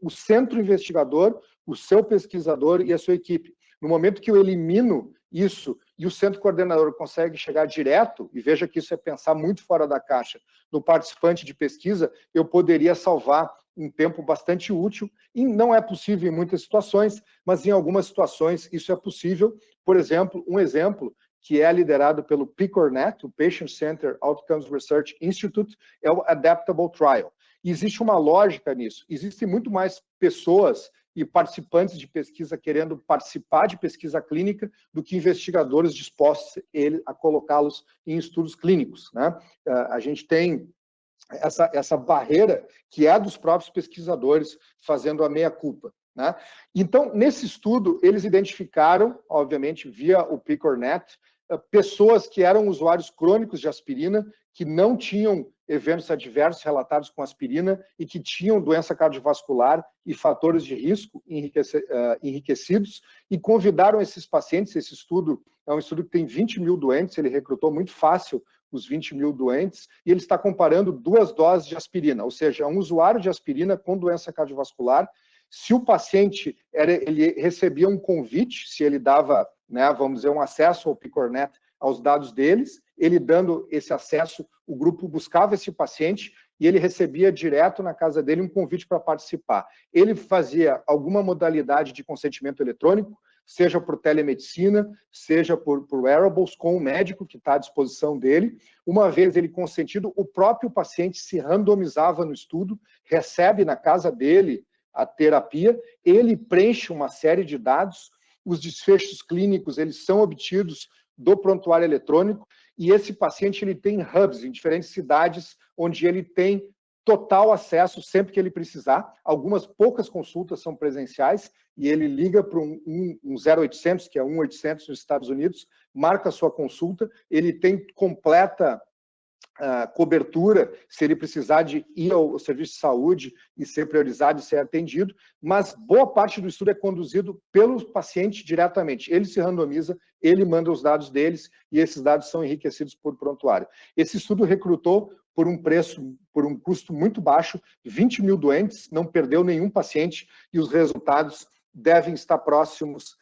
o centro investigador, o seu pesquisador e a sua equipe. No momento que eu elimino isso e o centro coordenador consegue chegar direto, e veja que isso é pensar muito fora da caixa, no participante de pesquisa, eu poderia salvar um tempo bastante útil, e não é possível em muitas situações, mas em algumas situações isso é possível. Por exemplo, um exemplo que é liderado pelo PCORNet, o Patient Center Outcomes Research Institute, é o Adaptable Trial. E existe uma lógica nisso, existem muito mais pessoas e participantes de pesquisa querendo participar de pesquisa clínica do que investigadores dispostos a colocá-los em estudos clínicos, né? A gente tem essa barreira que é dos próprios pesquisadores fazendo a meia-culpa, né? Então, nesse estudo, eles identificaram, obviamente, via o PCORNet, pessoas que eram usuários crônicos de aspirina, que não tinham eventos adversos relatados com aspirina e que tinham doença cardiovascular e fatores de risco enriquecidos, e convidaram esses pacientes. Esse estudo é um estudo que tem 20 mil doentes, ele recrutou muito fácil os 20 mil doentes, e ele está comparando 2 doses de aspirina, ou seja, um usuário de aspirina com doença cardiovascular. Se o paciente ele recebia um convite, se ele dava, né, vamos dizer, um acesso ao PCORNet aos dados deles, ele dando esse acesso, o grupo buscava esse paciente e ele recebia direto na casa dele um convite para participar. Ele fazia alguma modalidade de consentimento eletrônico, seja por telemedicina, seja por wearables, com o médico que está à disposição dele. Uma vez ele consentido, o próprio paciente se randomizava no estudo, recebe na casa dele a terapia, ele preenche uma série de dados, os desfechos clínicos eles são obtidos do prontuário eletrônico, e esse paciente ele tem hubs em diferentes cidades, onde ele tem total acesso sempre que ele precisar. Algumas poucas consultas são presenciais, e ele liga para um 0800, que é 1-800 nos Estados Unidos, marca a sua consulta, ele tem completa cobertura, se ele precisar de ir ao serviço de saúde e ser priorizado e ser atendido, mas boa parte do estudo é conduzido pelo paciente diretamente. Ele se randomiza, ele manda os dados deles e esses dados são enriquecidos por prontuário. Esse estudo recrutou por um custo muito baixo, 20 mil doentes, não perdeu nenhum paciente e os resultados devem estar próximos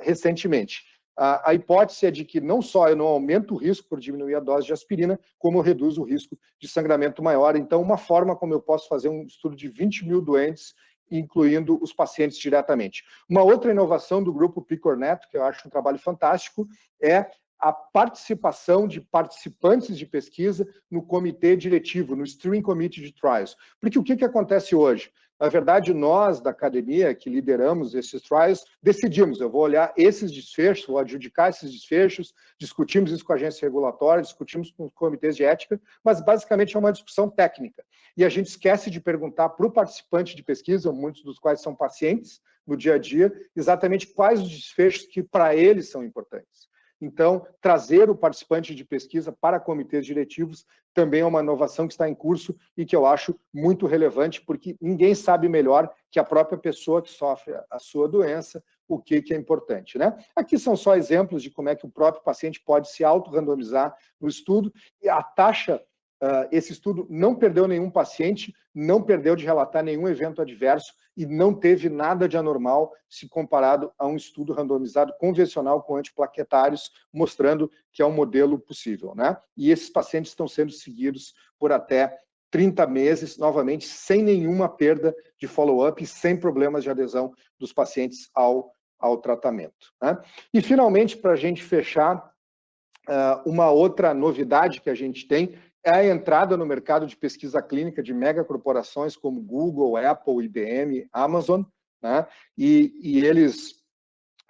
recentemente. A hipótese é de que não só eu não aumento o risco por diminuir a dose de aspirina, como eu reduzo o risco de sangramento maior. Então, uma forma como eu posso fazer um estudo de 20 mil doentes, incluindo os pacientes diretamente. Uma outra inovação do grupo PCORNet, que eu acho um trabalho fantástico, é a participação de participantes de pesquisa no comitê diretivo, no Steering Committee de Trials. Porque o que acontece hoje? Na verdade, nós, da academia, que lideramos esses trials, decidimos, eu vou olhar esses desfechos, vou adjudicar esses desfechos, discutimos isso com a agência regulatória, discutimos com os comitês de ética, mas basicamente é uma discussão técnica. E a gente esquece de perguntar para o participante de pesquisa, muitos dos quais são pacientes no dia a dia, exatamente quais os desfechos que para eles são importantes. Então, trazer o participante de pesquisa para comitês diretivos também é uma inovação que está em curso e que eu acho muito relevante, porque ninguém sabe melhor que a própria pessoa que sofre a sua doença o que é importante, né? Aqui são só exemplos de como é que o próprio paciente pode se auto-randomizar no estudo, e a taxa, esse estudo não perdeu nenhum paciente, não perdeu de relatar nenhum evento adverso e não teve nada de anormal se comparado a um estudo randomizado convencional com antiplaquetários, mostrando que é um modelo possível, né? E esses pacientes estão sendo seguidos por até 30 meses, novamente, sem nenhuma perda de follow-up e sem problemas de adesão dos pacientes ao tratamento, né? E, finalmente, para a gente fechar, uma outra novidade que a gente tem é a entrada no mercado de pesquisa clínica de megacorporações como Google, Apple, IBM, Amazon, né? E eles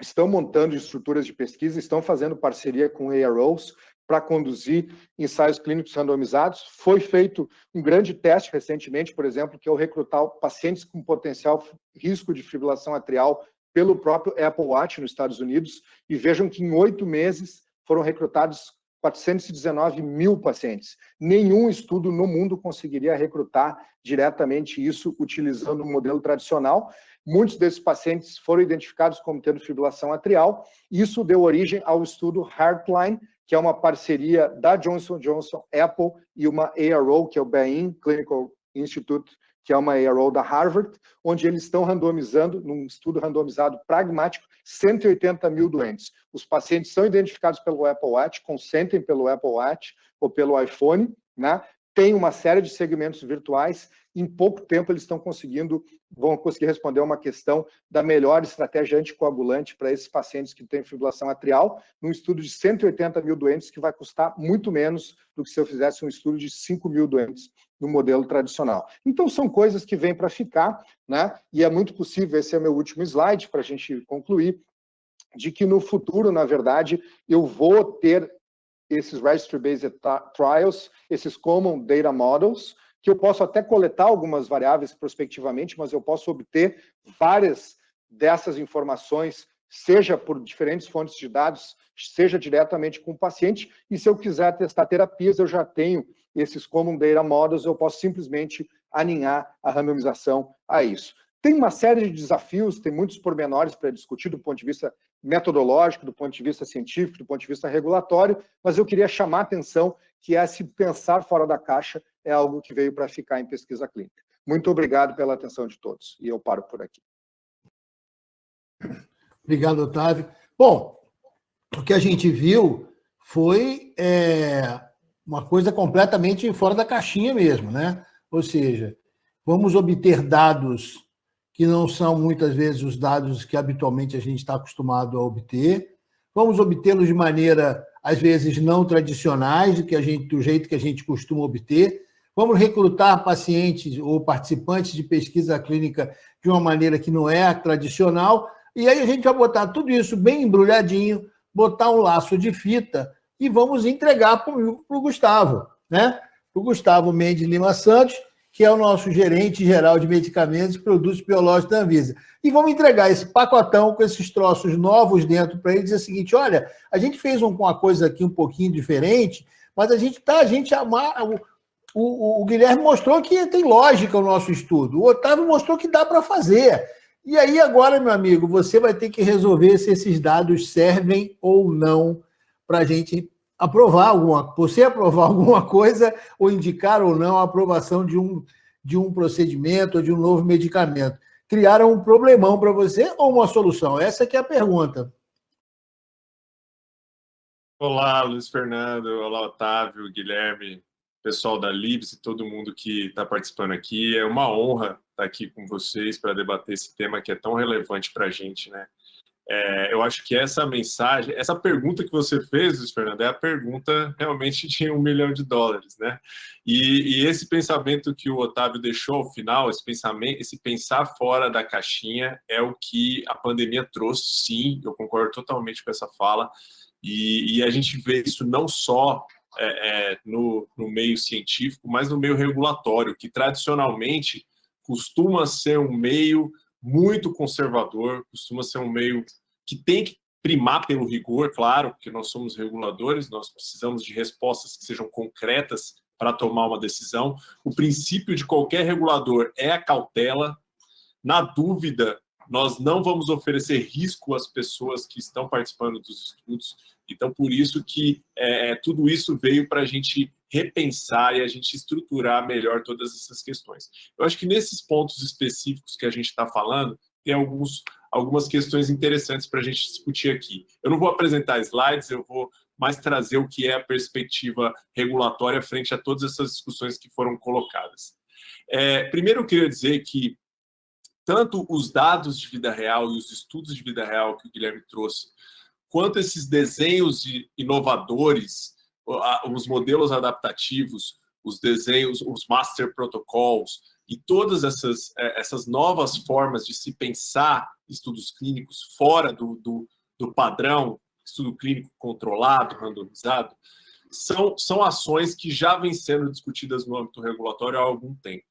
estão montando estruturas de pesquisa, estão fazendo parceria com AROs para conduzir ensaios clínicos randomizados. Foi feito um grande teste recentemente, por exemplo, que é o recrutar pacientes com potencial risco de fibrilação atrial pelo próprio Apple Watch nos Estados Unidos, e vejam que em 8 meses foram recrutados 419 mil pacientes. Nenhum estudo no mundo conseguiria recrutar diretamente isso utilizando um modelo tradicional. Muitos desses pacientes foram identificados como tendo fibrilação atrial. Isso deu origem ao estudo Heartline, que é uma parceria da Johnson & Johnson, Apple e uma ARO, que é o Bain Clinical Institute, que é uma ARO da Harvard, onde eles estão randomizando, num estudo randomizado pragmático, 180 mil doentes. Os pacientes são identificados pelo Apple Watch, consentem pelo Apple Watch ou pelo iPhone, né? Tem uma série de segmentos virtuais. Em pouco tempo eles vão conseguir responder a uma questão da melhor estratégia anticoagulante para esses pacientes que têm fibrilação atrial, num estudo de 180 mil doentes, que vai custar muito menos do que se eu fizesse um estudo de 5 mil doentes no modelo tradicional. Então, são coisas que vêm para ficar, né? E é muito possível, esse é o meu último slide para a gente concluir, de que no futuro, na verdade, eu vou ter esses Registry-Based Trials, esses Common Data Models, que eu posso até coletar algumas variáveis prospectivamente, mas eu posso obter várias dessas informações, seja por diferentes fontes de dados, seja diretamente com o paciente, e se eu quiser testar terapias, eu já tenho esses Common Data Models, eu posso simplesmente aninhar a randomização a isso. Tem uma série de desafios, tem muitos pormenores para discutir do ponto de vista metodológico, do ponto de vista científico, do ponto de vista regulatório, mas eu queria chamar a atenção que esse pensar fora da caixa é algo que veio para ficar em pesquisa clínica. Muito obrigado pela atenção de todos, e eu paro por aqui. Obrigado, Otávio. Bom, o que a gente viu foi uma coisa completamente fora da caixinha mesmo, né? Ou seja, vamos obter dados que não são muitas vezes os dados que habitualmente a gente está acostumado a obter. Vamos obtê-los de maneira, às vezes, não tradicionais, do jeito que a gente costuma obter. Vamos recrutar pacientes ou participantes de pesquisa clínica de uma maneira que não é a tradicional, e aí a gente vai botar tudo isso bem embrulhadinho, botar um laço de fita e vamos entregar para o Gustavo, né? Para o Gustavo Mendes Lima Santos, que é o nosso gerente geral de medicamentos e produtos biológicos da Anvisa. E vamos entregar esse pacotão com esses troços novos dentro para ele dizer o seguinte: olha, a gente fez uma coisa aqui um pouquinho diferente, mas o Guilherme mostrou que tem lógica o nosso estudo, o Otávio mostrou que dá para fazer. E aí agora, meu amigo, você vai ter que resolver se esses dados servem ou não para a gente aprovar alguma coisa ou indicar ou não a aprovação de um procedimento ou de um novo medicamento. Criaram um problemão para você ou uma solução? Essa que é a pergunta. Olá, Luiz Fernando. Olá, Otávio, Guilherme, pessoal da Libs e todo mundo que está participando aqui. É uma honra estar aqui com vocês para debater esse tema que é tão relevante para a gente, né? Eu acho que essa mensagem, essa pergunta que você fez, Luiz Fernando, é a pergunta realmente de $1 milhão, né? E esse pensamento que o Otávio deixou ao final, esse pensar fora da caixinha, é o que a pandemia trouxe, sim, eu concordo totalmente com essa fala, e a gente vê isso não só no meio científico, mas no meio regulatório, que tradicionalmente costuma ser um meio muito conservador, costuma ser um meio que tem que primar pelo rigor, claro, porque nós somos reguladores, nós precisamos de respostas que sejam concretas para tomar uma decisão. O princípio de qualquer regulador é a cautela. Na dúvida, nós não vamos oferecer risco às pessoas que estão participando dos estudos. Então, por isso que tudo isso veio para a gente repensar e a gente estruturar melhor todas essas questões. Eu acho que nesses pontos específicos que a gente está falando, tem algumas questões interessantes para a gente discutir aqui. Eu não vou apresentar slides, eu vou mais trazer o que é a perspectiva regulatória frente a todas essas discussões que foram colocadas. Primeiro, eu queria dizer que tanto os dados de vida real e os estudos de vida real que o Guilherme trouxe, quanto esses desenhos inovadores, os modelos adaptativos, os desenhos, os master protocols e todas essas novas formas de se pensar estudos clínicos fora do padrão, estudo clínico controlado, randomizado, são ações que já vêm sendo discutidas no âmbito regulatório há algum tempo.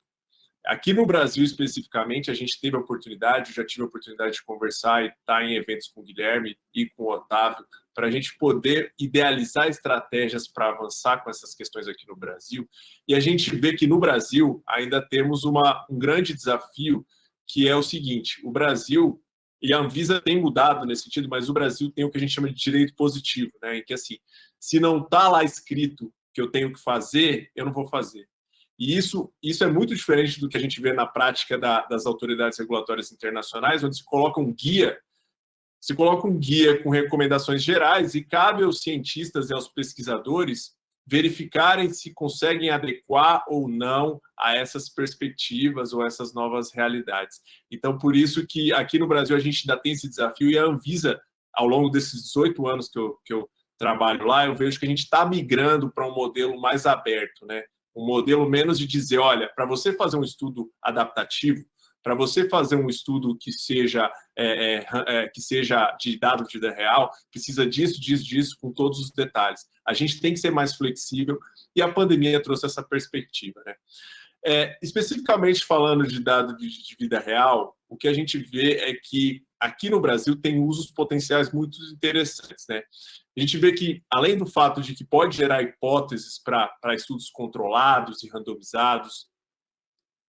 Aqui no Brasil, especificamente, a gente teve a oportunidade, eu já tive a oportunidade de conversar e estar em eventos com o Guilherme e com o Otávio, para a gente poder idealizar estratégias para avançar com essas questões aqui no Brasil. E a gente vê que no Brasil ainda temos um grande desafio, que é o seguinte: o Brasil, e a Anvisa tem mudado nesse sentido, mas o Brasil tem o que a gente chama de direito positivo, né? Em que, assim, se não está lá escrito que eu tenho que fazer, eu não vou fazer. E isso é muito diferente do que a gente vê na prática das autoridades regulatórias internacionais, onde se coloca um guia com recomendações gerais e cabe aos cientistas e aos pesquisadores verificarem se conseguem adequar ou não a essas perspectivas ou essas novas realidades. Então, por isso que aqui no Brasil a gente ainda tem esse desafio, e a Anvisa, ao longo desses 18 anos que eu trabalho lá, eu vejo que a gente está migrando para um modelo mais aberto, né? Um modelo menos de dizer, olha, para você fazer um estudo adaptativo, para você fazer um estudo que seja de dado de vida real, precisa disso, com todos os detalhes. A gente tem que ser mais flexível, e a pandemia trouxe essa perspectiva, né? Especificamente falando de dado de vida real, o que a gente vê é que aqui no Brasil tem usos potenciais muito interessantes, né? A gente vê que, além do fato de que pode gerar hipóteses para estudos controlados e randomizados,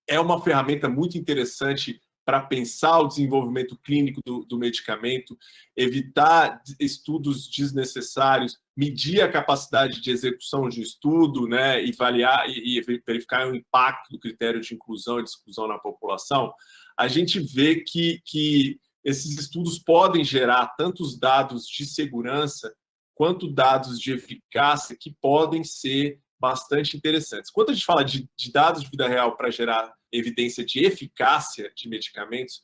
é uma ferramenta muito interessante para pensar o desenvolvimento clínico do medicamento, evitar estudos desnecessários, medir a capacidade de execução de estudo, né, e avaliar e verificar o impacto do critério de inclusão e de exclusão na população. A gente vê que esses estudos podem gerar tantos dados de segurança quanto dados de eficácia que podem ser bastante interessantes. Quando a gente fala de dados de vida real para gerar evidência de eficácia de medicamentos,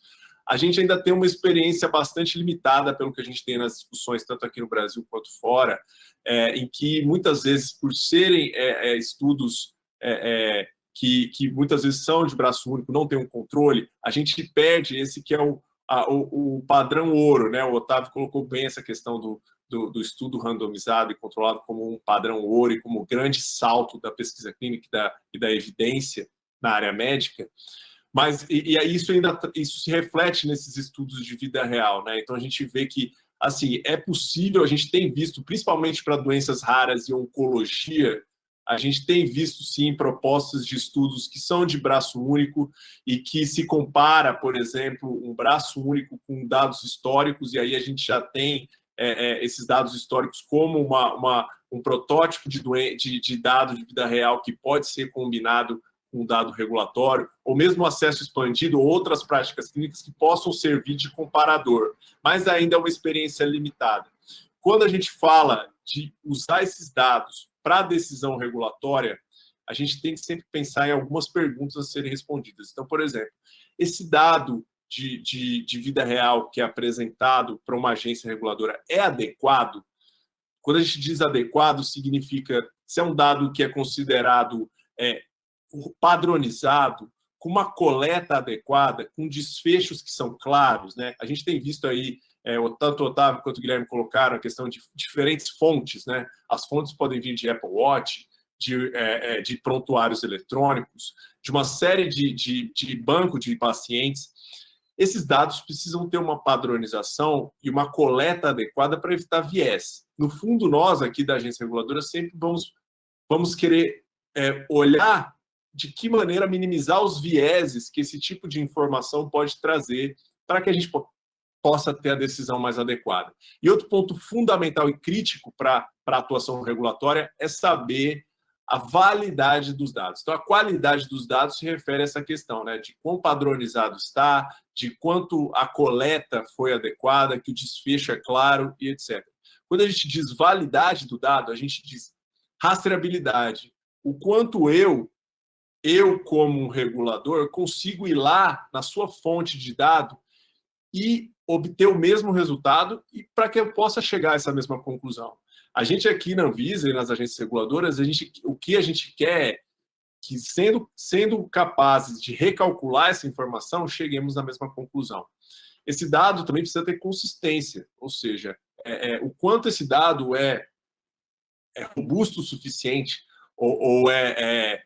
a gente ainda tem uma experiência bastante limitada pelo que a gente tem nas discussões, tanto aqui no Brasil quanto fora, em que muitas vezes, por serem estudos que muitas vezes são de braço único, não tem um controle, a gente perde esse que é o padrão ouro, né? O Otávio colocou bem essa questão do estudo randomizado e controlado como um padrão ouro e como grande salto da pesquisa clínica e da evidência na área médica, mas isso se reflete nesses estudos de vida real, né? Então a gente vê que, assim, é possível, a gente tem visto, principalmente para doenças raras e oncologia, a gente tem visto, sim, propostas de estudos que são de braço único e que se compara, por exemplo, um braço único com dados históricos, e aí a gente já tem esses dados históricos como um protótipo de dado de vida real que pode ser combinado com dado regulatório, ou mesmo acesso expandido, ou outras práticas clínicas que possam servir de comparador, mas ainda é uma experiência limitada. Quando a gente fala de usar esses dados para decisão regulatória, a gente tem que sempre pensar em algumas perguntas a serem respondidas. Então, por exemplo, esse dado de vida real que é apresentado para uma agência reguladora é adequado? Quando a gente diz adequado, significa se é um dado que é considerado padronizado, com uma coleta adequada, com desfechos que são claros, né? A gente tem visto aí, tanto o Otávio quanto o Guilherme colocaram a questão de diferentes fontes, né? As fontes podem vir de Apple Watch, de prontuários eletrônicos, de uma série de banco de pacientes. Esses dados precisam ter uma padronização e uma coleta adequada para evitar viés. No fundo, nós aqui da agência reguladora sempre vamos querer olhar de que maneira minimizar os vieses que esse tipo de informação pode trazer para que a gente possa ter a decisão mais adequada. E outro ponto fundamental e crítico para a atuação regulatória é saber a validade dos dados. Então, a qualidade dos dados se refere a essa questão, né, de quão padronizado está, de quanto a coleta foi adequada, que o desfecho é claro e etc. Quando a gente diz validade do dado, a gente diz rastreabilidade. O quanto eu como regulador, consigo ir lá na sua fonte de dado e obter o mesmo resultado e para que eu possa chegar a essa mesma conclusão. A gente aqui na Anvisa e nas agências reguladoras, o que a gente quer é que, sendo capazes de recalcular essa informação, cheguemos na mesma conclusão. Esse dado também precisa ter consistência, ou seja, o quanto esse dado é robusto o suficiente ou é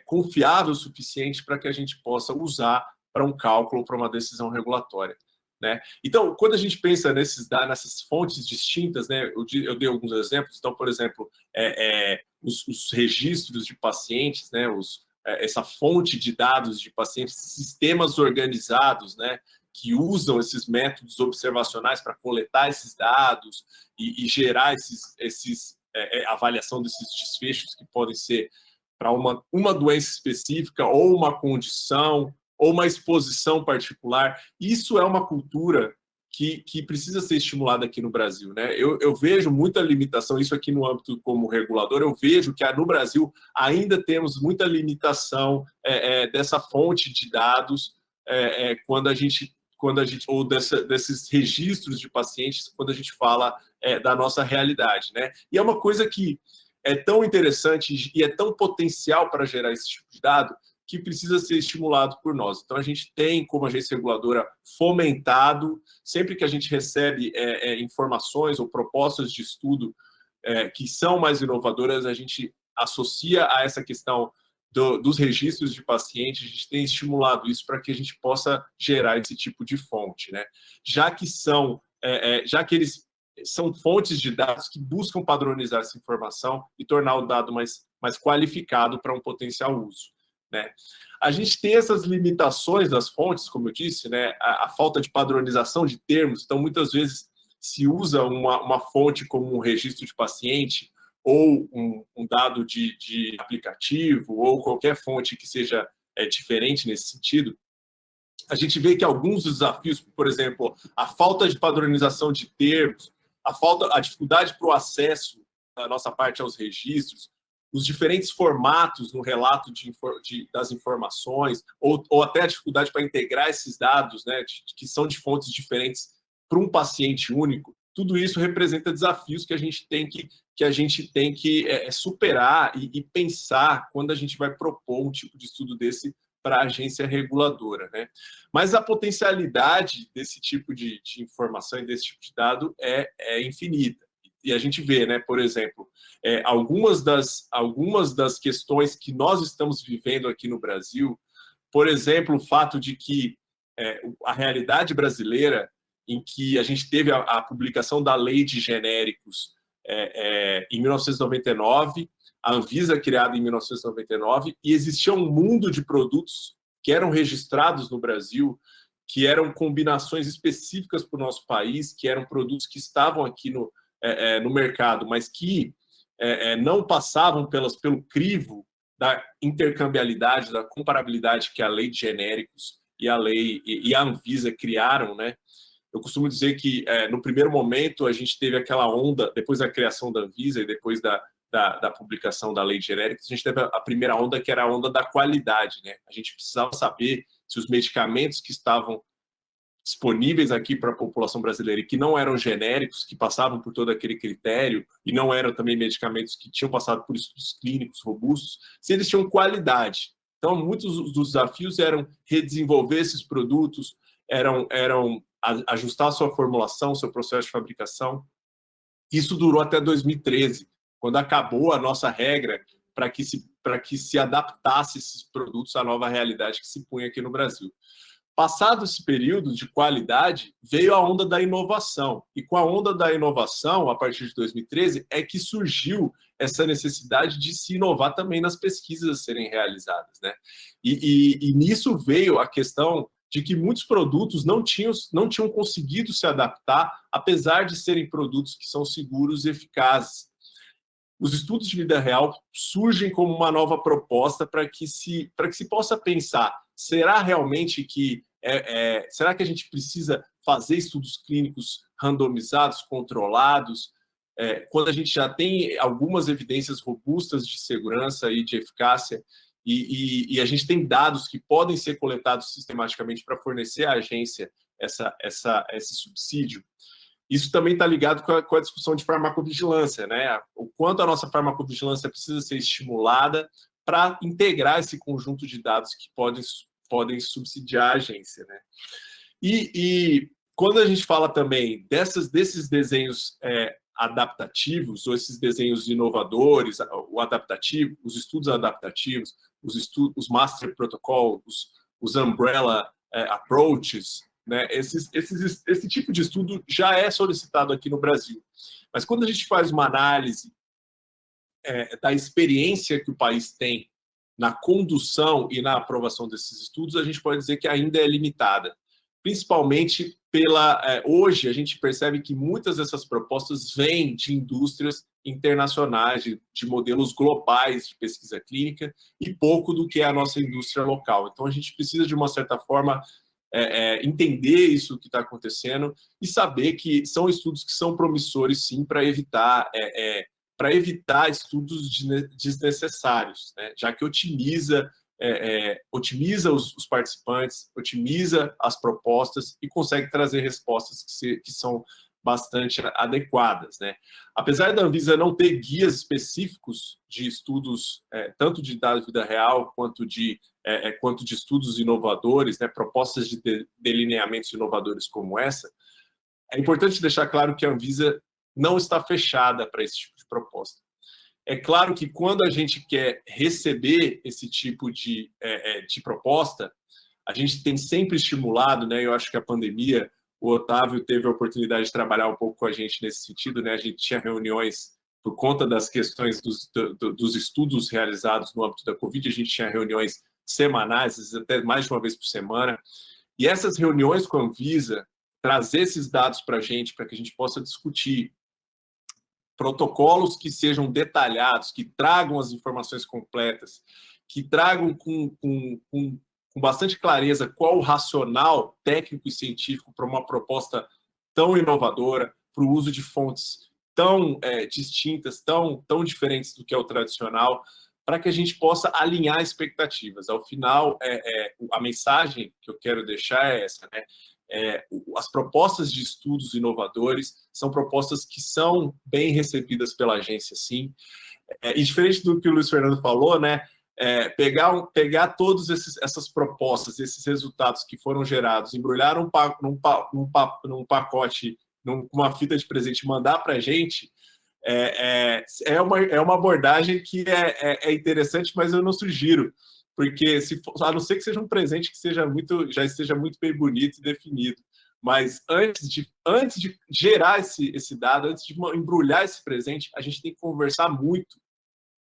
confiável o suficiente para que a gente possa usar para um cálculo, para uma decisão regulatória. Né? Então, quando a gente pensa nessas fontes distintas, né, eu dei alguns exemplos. Então, por exemplo, os registros de pacientes, né, essa fonte de dados de pacientes, sistemas organizados, né, que usam esses métodos observacionais para coletar esses dados e gerar a avaliação desses desfechos que podem ser para uma doença específica ou uma condição ou uma exposição particular. Isso é uma cultura que precisa ser estimulada aqui no Brasil. Né? Eu vejo muita limitação, isso aqui no âmbito como regulador, eu vejo que no Brasil ainda temos muita limitação dessa fonte de dados quando a gente ou desses registros de pacientes, quando a gente fala da nossa realidade. Né? E é uma coisa que é tão interessante e é tão potencial para gerar esse tipo de dado que precisa ser estimulado por nós. Então, a gente tem, como agência reguladora, fomentado, sempre que a gente recebe informações ou propostas de estudo que são mais inovadoras, a gente associa a essa questão dos registros de pacientes, a gente tem estimulado isso para que a gente possa gerar esse tipo de fonte, né? Já que eles são fontes de dados que buscam padronizar essa informação e tornar o dado mais qualificado para um potencial uso. Né? A gente tem essas limitações das fontes, como eu disse, né? A falta de padronização de termos. Então, muitas vezes se usa uma fonte como um registro de paciente ou um dado de aplicativo ou qualquer fonte que seja diferente nesse sentido. A gente vê que alguns dos desafios, por exemplo, a falta de padronização de termos, a dificuldade para o acesso da nossa parte aos registros, os diferentes formatos no relato das informações, ou até a dificuldade para integrar esses dados, né, que são de fontes diferentes para um paciente único, tudo isso representa desafios que a gente tem que superar e pensar quando a gente vai propor um tipo de estudo desse para a agência reguladora. Né? Mas a potencialidade desse tipo de informação e desse tipo de dado é infinita. E a gente vê, né, por exemplo, algumas das questões que nós estamos vivendo aqui no Brasil, por exemplo, o fato de que a realidade brasileira, em que a gente teve a publicação da Lei de Genéricos em 1999, a Anvisa criada em 1999, e existia um mundo de produtos que eram registrados no Brasil, que eram combinações específicas para o nosso país, que eram produtos que estavam aqui no mercado, mas que não passavam pelo crivo da intercambiabilidade, da comparabilidade que a Lei de Genéricos e a Anvisa criaram, né? Eu costumo dizer que, no primeiro momento, a gente teve aquela onda, depois da criação da Anvisa e depois da publicação da Lei de Genéricos, a gente teve a primeira onda, que era a onda da qualidade, né? A gente precisava saber se os medicamentos que estavam disponíveis aqui para a população brasileira e que não eram genéricos, que passavam por todo aquele critério, e não eram também medicamentos que tinham passado por estudos clínicos robustos, se eles tinham qualidade. Então, muitos dos desafios eram redesenvolver esses produtos, eram ajustar a sua formulação, seu processo de fabricação. Isso durou até 2013, quando acabou a nossa regra para que se adaptasse esses produtos à nova realidade que se punha aqui no Brasil. Passado esse período de qualidade, veio a onda da inovação. E com a onda da inovação, a partir de 2013, é que surgiu essa necessidade de se inovar também nas pesquisas a serem realizadas. Né? E nisso veio a questão de que muitos produtos não tinham conseguido se adaptar, apesar de serem produtos que são seguros e eficazes. os estudos de vida real surgem como uma nova proposta para que se possa pensar, será realmente que será que a gente precisa fazer estudos clínicos randomizados, controlados, quando a gente já tem algumas evidências robustas de segurança e de eficácia, e a gente tem dados que podem ser coletados sistematicamente para fornecer à agência esse subsídio? Isso também está ligado com a discussão de farmacovigilância, né? O quanto a nossa farmacovigilância precisa ser estimulada para integrar esse conjunto de dados que podem subsidiar a agência, né? E quando a gente fala também desses desenhos adaptativos, ou esses desenhos inovadores, os estudos adaptativos, os master protocols, os umbrella approaches, né? Esse tipo de estudo já é solicitado aqui no Brasil. Mas quando a gente faz uma análise da experiência que o país tem na condução e na aprovação desses estudos, a gente pode dizer que ainda é limitada. Principalmente hoje a gente percebe que muitas dessas propostas vêm de indústrias internacionais, de modelos globais de pesquisa clínica, e pouco do que é a nossa indústria local. Então a gente precisa, de uma certa forma, entender isso que está acontecendo e saber que são estudos que são promissores, sim, para evitar estudos desnecessários, né? Já que otimiza os participantes, otimiza as propostas e consegue trazer respostas que são bastante adequadas, né? Apesar da Anvisa não ter guias específicos de estudos, tanto de dados de vida real quanto de estudos inovadores, né, propostas de delineamentos inovadores como essa, é importante deixar claro que a Anvisa não está fechada para esse tipo de proposta. É claro que quando a gente quer receber esse tipo de proposta, a gente tem sempre estimulado, né? Eu acho que a pandemia, o Otávio teve a oportunidade de trabalhar um pouco com a gente nesse sentido, né? A gente tinha reuniões por conta das questões dos estudos realizados no âmbito da Covid, a gente tinha reuniões semanais, às vezes até mais de uma vez por semana, e essas reuniões com a Anvisa, trazer esses dados para a gente, para que a gente possa discutir protocolos que sejam detalhados, que tragam as informações completas, que tragam com bastante clareza qual o racional técnico e científico para uma proposta tão inovadora, para o uso de fontes tão distintas, tão diferentes do que é o tradicional, para que a gente possa alinhar expectativas. Ao final, a mensagem que eu quero deixar é essa, né? As propostas de estudos inovadores são propostas que são bem recebidas pela agência, sim. E diferente do que o Luiz Fernando falou, né? Pegar todas essas propostas, esses resultados que foram gerados, embrulhar num pacote, numa fita de presente e mandar para a gente, é uma abordagem que é interessante, mas eu não sugiro, porque a não ser que seja um presente que já esteja muito bem bonito e definido, mas antes de gerar esse dado, antes de embrulhar esse presente, a gente tem que conversar muito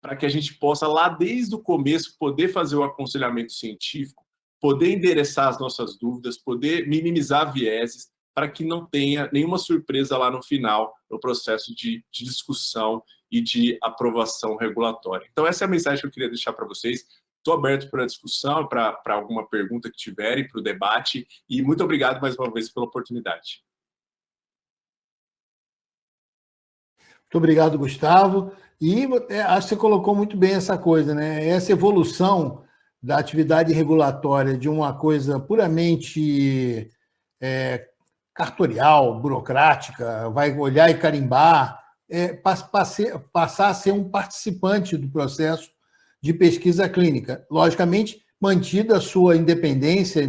para que a gente possa, lá desde o começo, poder fazer o aconselhamento científico, poder endereçar as nossas dúvidas, poder minimizar vieses, para que não tenha nenhuma surpresa lá no final, no processo de discussão e de aprovação regulatória. Então, essa é a mensagem que eu queria deixar para vocês. Estou aberto para a discussão, para alguma pergunta que tiverem, para o debate, e muito obrigado mais uma vez pela oportunidade. Muito obrigado, Gustavo. E acho que você colocou muito bem essa coisa, né? Essa evolução da atividade regulatória de uma coisa puramente cartorial, burocrática, vai olhar e carimbar, passar a ser um participante do processo de pesquisa clínica. Logicamente, mantida a sua independência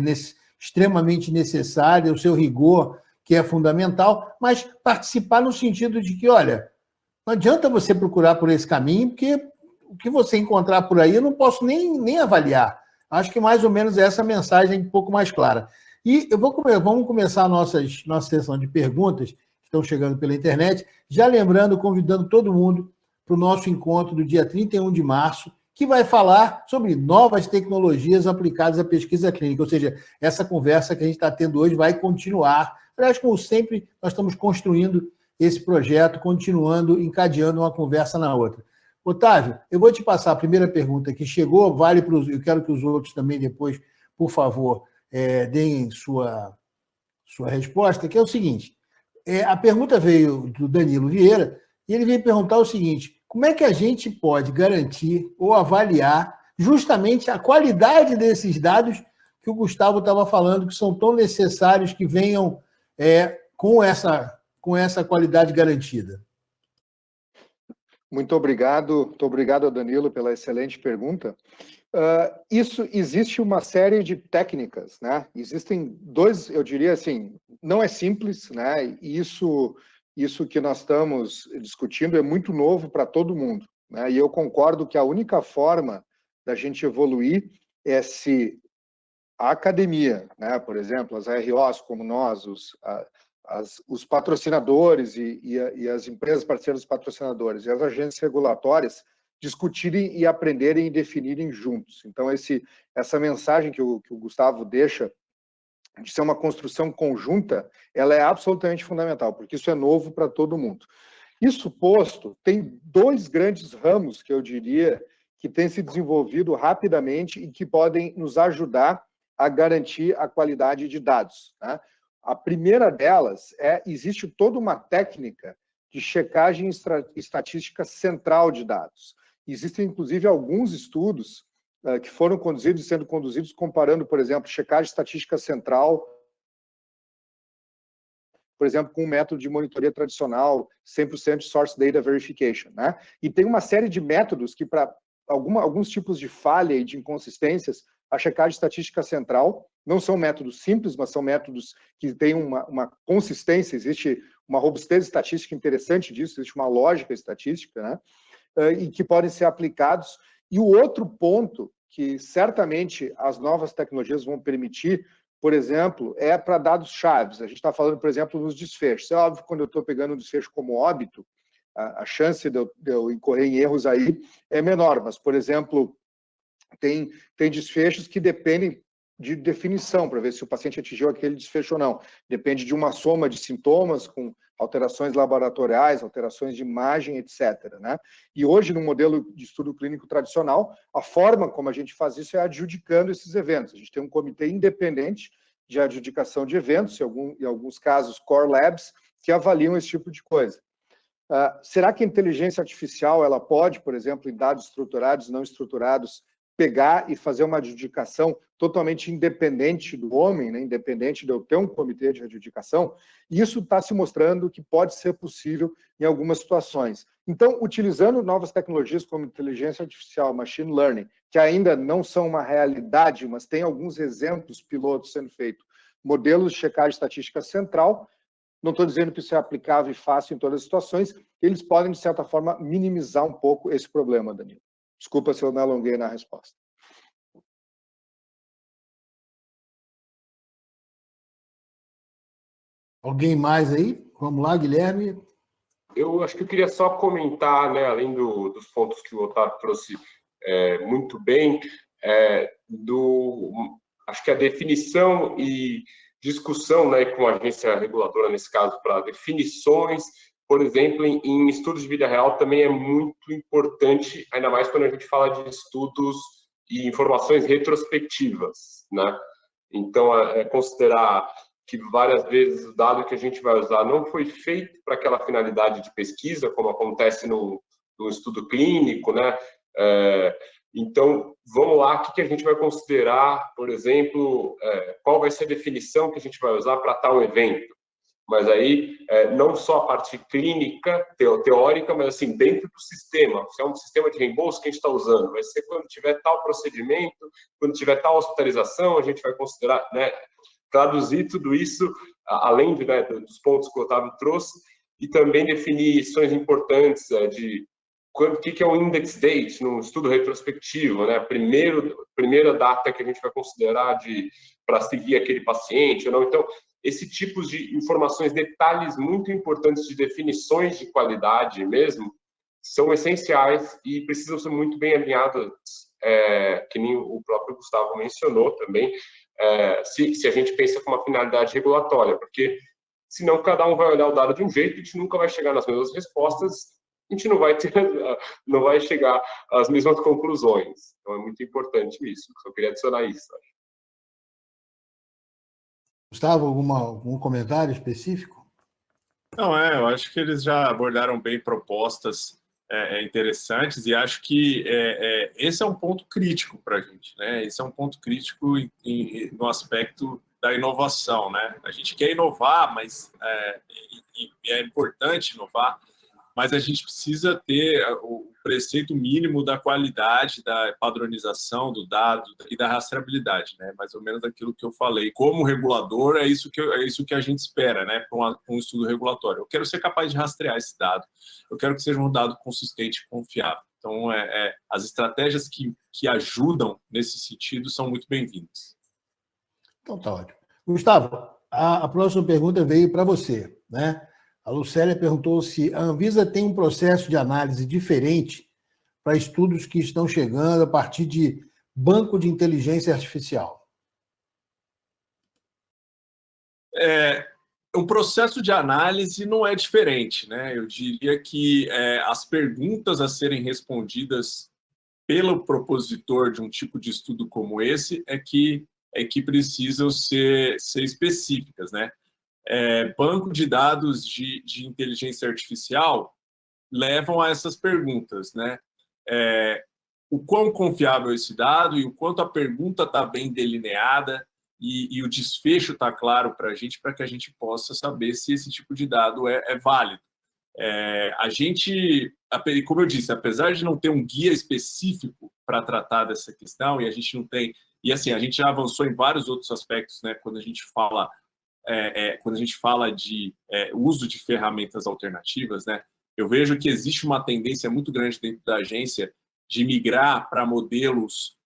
extremamente necessária, o seu rigor, que é fundamental, mas participar no sentido de que, olha, não adianta você procurar por esse caminho, porque o que você encontrar por aí eu não posso nem avaliar. Acho que mais ou menos essa mensagem um pouco mais clara. E vamos começar a nossa sessão de perguntas, que estão chegando pela internet, já lembrando, convidando todo mundo para o nosso encontro do dia 31 de março, que vai falar sobre novas tecnologias aplicadas à pesquisa clínica. Ou seja, essa conversa que a gente está tendo hoje vai continuar. Aliás, como sempre, nós estamos construindo esse projeto, continuando, encadeando uma conversa na outra. Otávio, eu vou te passar a primeira pergunta que chegou, vale para os... Eu quero que os outros também depois, por favor, deem sua resposta, que é o seguinte. A pergunta veio do Danilo Vieira, e ele veio perguntar o seguinte: como é que a gente pode garantir ou avaliar justamente a qualidade desses dados que o Gustavo estava falando, que são tão necessários que venham com essa qualidade garantida? Muito obrigado, Danilo, pela excelente pergunta. Existe uma série de técnicas, né? Existem dois, eu diria assim, não é simples, né? Isso que nós estamos discutindo é muito novo para todo mundo, né? E eu concordo que a única forma da gente evoluir é se a academia, né? Por exemplo, as ROs como nós, os patrocinadores e as empresas parceiras patrocinadores e as agências regulatórias discutirem e aprenderem e definirem juntos. Então, essa mensagem que o Gustavo deixa de ser uma construção conjunta, ela é absolutamente fundamental, porque isso é novo para todo mundo. Isso posto, tem dois grandes ramos que eu diria que têm se desenvolvido rapidamente e que podem nos ajudar a garantir a qualidade de dados, né? A primeira delas existe toda uma técnica de checagem estatística central de dados. Existem, inclusive, alguns estudos que foram conduzidos e sendo conduzidos comparando, por exemplo, checagem estatística central, por exemplo, com um método de monitoria tradicional, 100% de Source Data Verification, né? E tem uma série de métodos que, para alguns tipos de falha e de inconsistências, a checagem estatística central não são métodos simples, mas são métodos que têm uma consistência, existe uma robustez estatística interessante disso, existe uma lógica estatística, né? E que podem ser aplicados. E o outro ponto que certamente as novas tecnologias vão permitir, por exemplo, é para dados chaves. A gente está falando, por exemplo, nos desfechos. É óbvio que quando eu estou pegando um desfecho como óbito, a chance de eu incorrer em erros aí é menor, mas, por exemplo, tem desfechos que dependem de definição, para ver se o paciente atingiu aquele desfecho ou não. Depende de uma soma de sintomas com alterações laboratoriais, alterações de imagem, etc., né? E hoje, no modelo de estudo clínico tradicional, a forma como a gente faz isso é adjudicando esses eventos. A gente tem um comitê independente de adjudicação de eventos, em alguns casos, core labs, que avaliam esse tipo de coisa. Será que a inteligência artificial ela pode, por exemplo, em dados estruturados e não estruturados, pegar e fazer uma adjudicação totalmente independente do homem, né? Independente de eu ter um comitê de adjudicação? E isso está se mostrando que pode ser possível em algumas situações. Então, utilizando novas tecnologias como inteligência artificial, machine learning, que ainda não são uma realidade, mas tem alguns exemplos pilotos sendo feitos, modelos de checagem estatística central, não estou dizendo que isso é aplicável e fácil em todas as situações, eles podem, de certa forma, minimizar um pouco esse problema, Danilo. Desculpa se eu me alonguei na resposta. Alguém mais aí? Vamos lá, Guilherme. Eu acho que eu queria só comentar, né, além dos pontos que o Otávio trouxe muito bem, acho que a definição e discussão, né, com a agência reguladora, nesse caso, para definições, por exemplo, em estudos de vida real também é muito importante, ainda mais quando a gente fala de estudos e informações retrospectivas, né? Então, considerar que várias vezes o dado que a gente vai usar não foi feito para aquela finalidade de pesquisa, como acontece no estudo clínico, né? Então, vamos lá, o que a gente vai considerar, por exemplo, qual vai ser a definição que a gente vai usar para tal evento? Mas aí, não só a parte clínica, teórica, mas assim, dentro do sistema. Se é um sistema de reembolso que a gente está usando, vai ser quando tiver tal procedimento, quando tiver tal hospitalização, a gente vai considerar, né, traduzir tudo isso, além dos pontos que o Otávio trouxe, e também definições importantes de o que é o index date num estudo retrospectivo, né? Primeira data que a gente vai considerar para seguir aquele paciente ou não. Então, esse tipo de informações, detalhes muito importantes de definições de qualidade mesmo, são essenciais e precisam ser muito bem alinhadas, que nem o próprio Gustavo mencionou também, se a gente pensa com uma finalidade regulatória, porque senão cada um vai olhar o dado de um jeito e a gente nunca vai chegar nas mesmas respostas a gente não vai chegar às mesmas conclusões. Então, é muito importante isso. Só queria adicionar isso. Gustavo, algum comentário específico? Não, eu acho que eles já abordaram bem propostas interessantes e acho que esse é um ponto crítico para a gente, né? Esse é um ponto crítico no aspecto da inovação, né? A gente quer inovar, mas é importante inovar, mas a gente precisa ter o preceito mínimo da qualidade, da padronização do dado e da rastreabilidade, né? Mais ou menos aquilo que eu falei. Como regulador, é isso que a gente espera, né? Para um estudo regulatório. Eu quero ser capaz de rastrear esse dado. Eu quero que seja um dado consistente e confiável. Então, as estratégias que ajudam nesse sentido são muito bem-vindas. Então, tá ótimo. Gustavo, a próxima pergunta veio para você, né? A Lucélia perguntou se a Anvisa tem um processo de análise diferente para estudos que estão chegando a partir de banco de inteligência artificial. O processo de análise não é diferente, né? Eu diria que as perguntas a serem respondidas pelo propositor de um tipo de estudo como esse é que precisam ser específicas, né? Banco de dados de inteligência artificial levam a essas perguntas, né? O quão confiável é esse dado e o quanto a pergunta está bem delineada e o desfecho está claro para que a gente possa saber se esse tipo de dado é válido. A gente, como eu disse, apesar de não ter um guia específico para tratar dessa questão, e a gente não tem, e assim, a gente já avançou em vários outros aspectos, né? Quando a gente fala de uso de ferramentas alternativas, né? Eu vejo que existe uma tendência muito grande dentro da agência de migrar para modelos,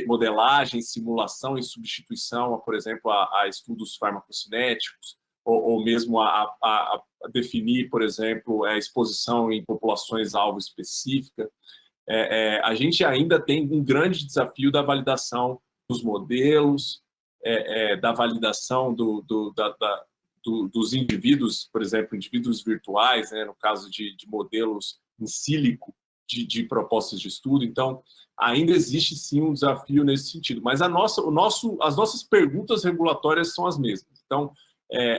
modelagem, simulação e substituição, por exemplo, a estudos farmacocinéticos, ou mesmo a definir, por exemplo, a exposição em populações-alvo específica. A gente ainda tem um grande desafio da validação dos modelos, da validação dos indivíduos, por exemplo, indivíduos virtuais, né, no caso de modelos em sílico de propostas de estudo. Então, ainda existe sim um desafio nesse sentido, mas as nossas perguntas regulatórias são as mesmas. Então,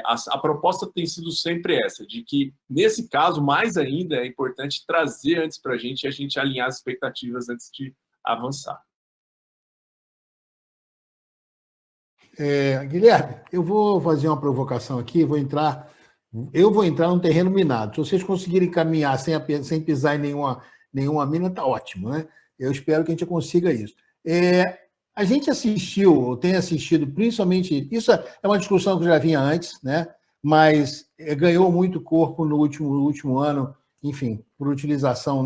a proposta tem sido sempre essa, de que, nesse caso, mais ainda é importante trazer antes para a gente alinhar as expectativas antes de avançar. Guilherme, eu vou fazer uma provocação aqui, eu vou entrar num terreno minado. Se vocês conseguirem caminhar sem pisar em nenhuma mina, está ótimo, né? Eu espero que a gente consiga isso. A gente tem assistido, principalmente, isso é uma discussão que já vinha antes, né? Mas ganhou muito corpo no último ano, enfim, por utilização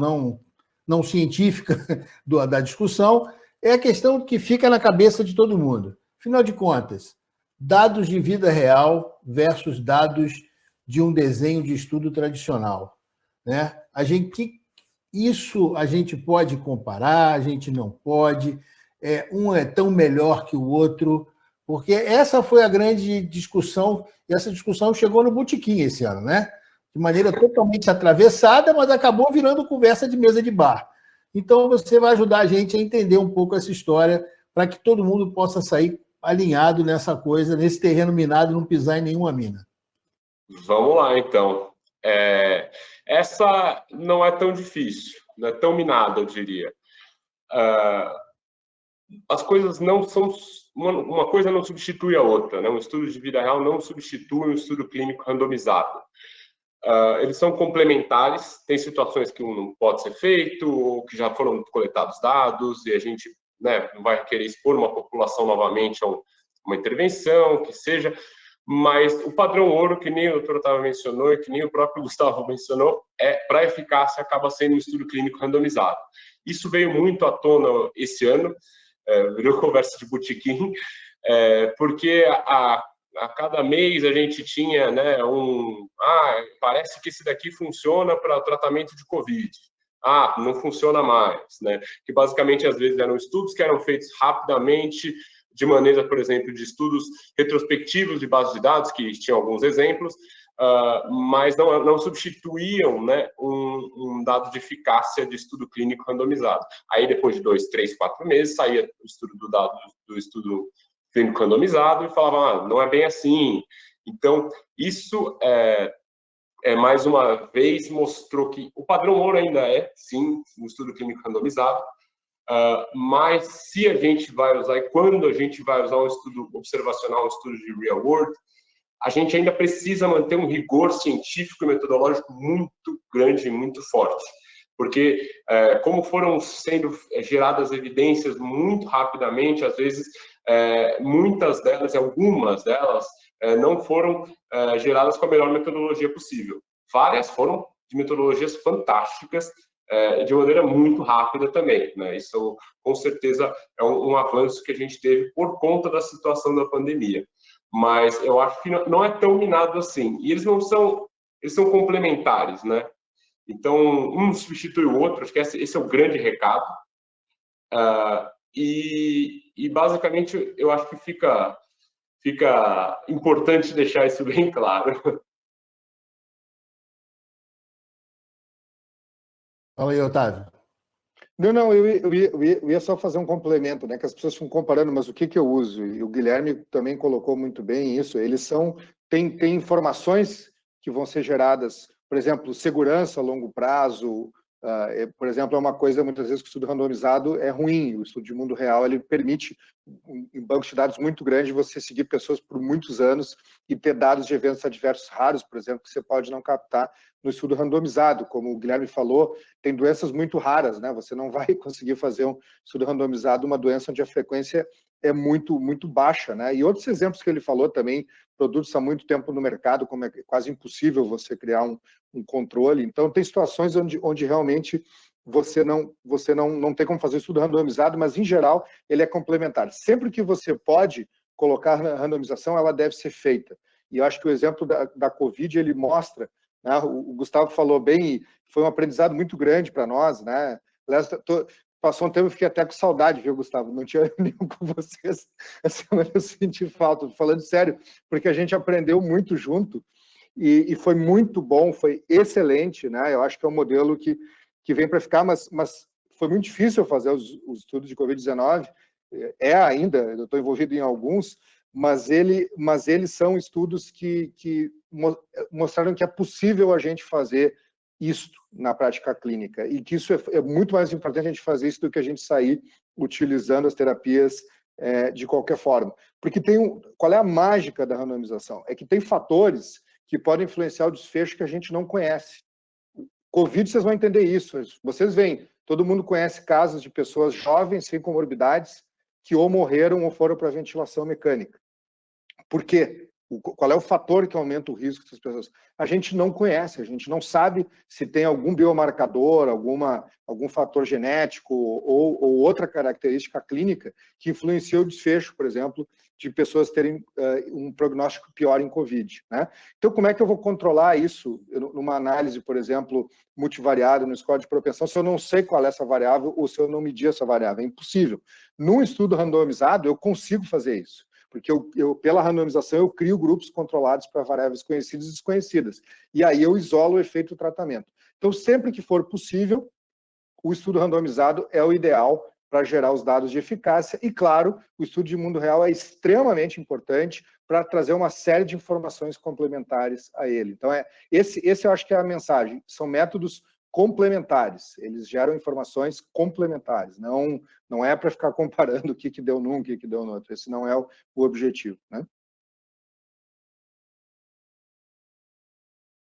não científica da discussão, é a questão que fica na cabeça de todo mundo. Afinal de contas, dados de vida real versus dados de um desenho de estudo tradicional, né? Isso a gente pode comparar, a gente não pode. Um é tão melhor que o outro, porque essa foi a grande discussão, e essa discussão chegou no botequim esse ano, né? De maneira totalmente atravessada, mas acabou virando conversa de mesa de bar. Então, você vai ajudar a gente a entender um pouco essa história, para que todo mundo possa sair alinhado nessa coisa, nesse terreno minado, não pisar em nenhuma mina. Vamos lá, então. Essa não é tão difícil, não é tão minada, eu diria. As coisas não são... Uma coisa não substitui a outra, né? Um estudo de vida real não substitui um estudo clínico randomizado. Eles são complementares, tem situações que um não pode ser feito, ou que já foram coletados dados, e a gente, né, não vai querer expor uma população novamente a uma intervenção, que seja, mas o padrão ouro, que nem o doutor Otávio mencionou, e que nem o próprio Gustavo mencionou, para eficácia acaba sendo um estudo clínico randomizado. Isso veio muito à tona esse ano, virou conversa de botequim, porque a cada mês a gente tinha, né, parece que esse daqui funciona para o tratamento de Covid. Não funciona mais, né? Que basicamente, às vezes, eram estudos que eram feitos rapidamente, de maneira, por exemplo, de estudos retrospectivos de bases de dados, que tinham alguns exemplos, mas não substituíam, né, um dado de eficácia de estudo clínico randomizado. Aí, depois de 2, 3, 4 meses, saía o estudo do dado do estudo clínico randomizado e falavam, não é bem assim. Então, isso mais uma vez mostrou que o padrão ouro ainda é, sim, um estudo clínico randomizado, mas se a gente vai usar, e quando a gente vai usar um estudo observacional, um estudo de real world, a gente ainda precisa manter um rigor científico e metodológico muito grande e muito forte. Porque, como foram sendo geradas evidências muito rapidamente, às vezes, muitas delas, algumas delas, não foram geradas com a melhor metodologia possível. Várias foram de metodologias fantásticas, de maneira muito rápida também, né? Isso, com certeza, é um avanço que a gente teve por conta da situação da pandemia. Mas eu acho que não é tão minado assim. E eles são complementares, né? Então, um substitui o outro, acho que esse é o grande recado. E basicamente, eu acho que fica importante deixar isso bem claro. Fala aí, Otávio. Não, eu ia só fazer um complemento, né? Que as pessoas ficam comparando, mas o que eu uso? E o Guilherme também colocou muito bem isso. Eles tem informações que vão ser geradas, por exemplo, segurança a longo prazo. Por exemplo, é uma coisa, muitas vezes, que o estudo randomizado é ruim. O estudo de mundo real, ele permite, em bancos de dados muito grandes, você seguir pessoas por muitos anos e ter dados de eventos adversos raros, por exemplo, que você pode não captar no estudo randomizado. Como o Guilherme falou, tem doenças muito raras, né? Você não vai conseguir fazer um estudo randomizado, uma doença onde a frequência é muito, muito baixa, né? E outros exemplos que ele falou também, produtos há muito tempo no mercado, como é quase impossível você criar um controle. Então, tem situações onde realmente você não tem como fazer estudo randomizado, mas, em geral, ele é complementar. Sempre que você pode colocar na randomização, ela deve ser feita. E eu acho que o exemplo da Covid, ele mostra, né? O Gustavo falou bem, foi um aprendizado muito grande para nós, né? Aliás, passou um tempo, eu fiquei até com saudade, viu, Gustavo? Não tinha nenhum com vocês. Essa semana eu senti falta, tô falando sério, porque a gente aprendeu muito junto e foi muito bom, foi excelente, né? Eu acho que é um modelo que vem para ficar, mas foi muito difícil fazer os estudos de Covid-19, ainda, eu estou envolvido em alguns, mas eles são estudos que mostraram que é possível a gente fazer isto na prática clínica, e que isso é muito mais importante a gente fazer isso do que a gente sair utilizando as terapias de qualquer forma. Porque qual é a mágica da randomização? É que tem fatores que podem influenciar o desfecho que a gente não conhece. Covid, vocês vão entender isso. Vocês veem, todo mundo conhece casos de pessoas jovens, sem comorbidades, que ou morreram ou foram para ventilação mecânica. Por quê? Qual é o fator que aumenta o risco dessas pessoas? A gente não conhece, a gente não sabe se tem algum biomarcador, algum fator genético ou outra característica clínica que influencia o desfecho, por exemplo, de pessoas terem um prognóstico pior em Covid, né? Então, como é que eu vou controlar isso numa análise, por exemplo, multivariada, no score de propensão, se eu não sei qual é essa variável ou se eu não medir essa variável? É impossível. Num estudo randomizado, eu consigo fazer isso. Porque pela randomização, eu crio grupos controlados para variáveis conhecidas e desconhecidas. E aí eu isolo o efeito do tratamento. Então, sempre que for possível, o estudo randomizado é o ideal para gerar os dados de eficácia. E, claro, o estudo de mundo real é extremamente importante para trazer uma série de informações complementares a ele. Então, esse eu acho que é a mensagem. São métodos complementares, eles geram informações complementares, não é para ficar comparando o que deu num, o que deu no outro, esse não é o objetivo, né?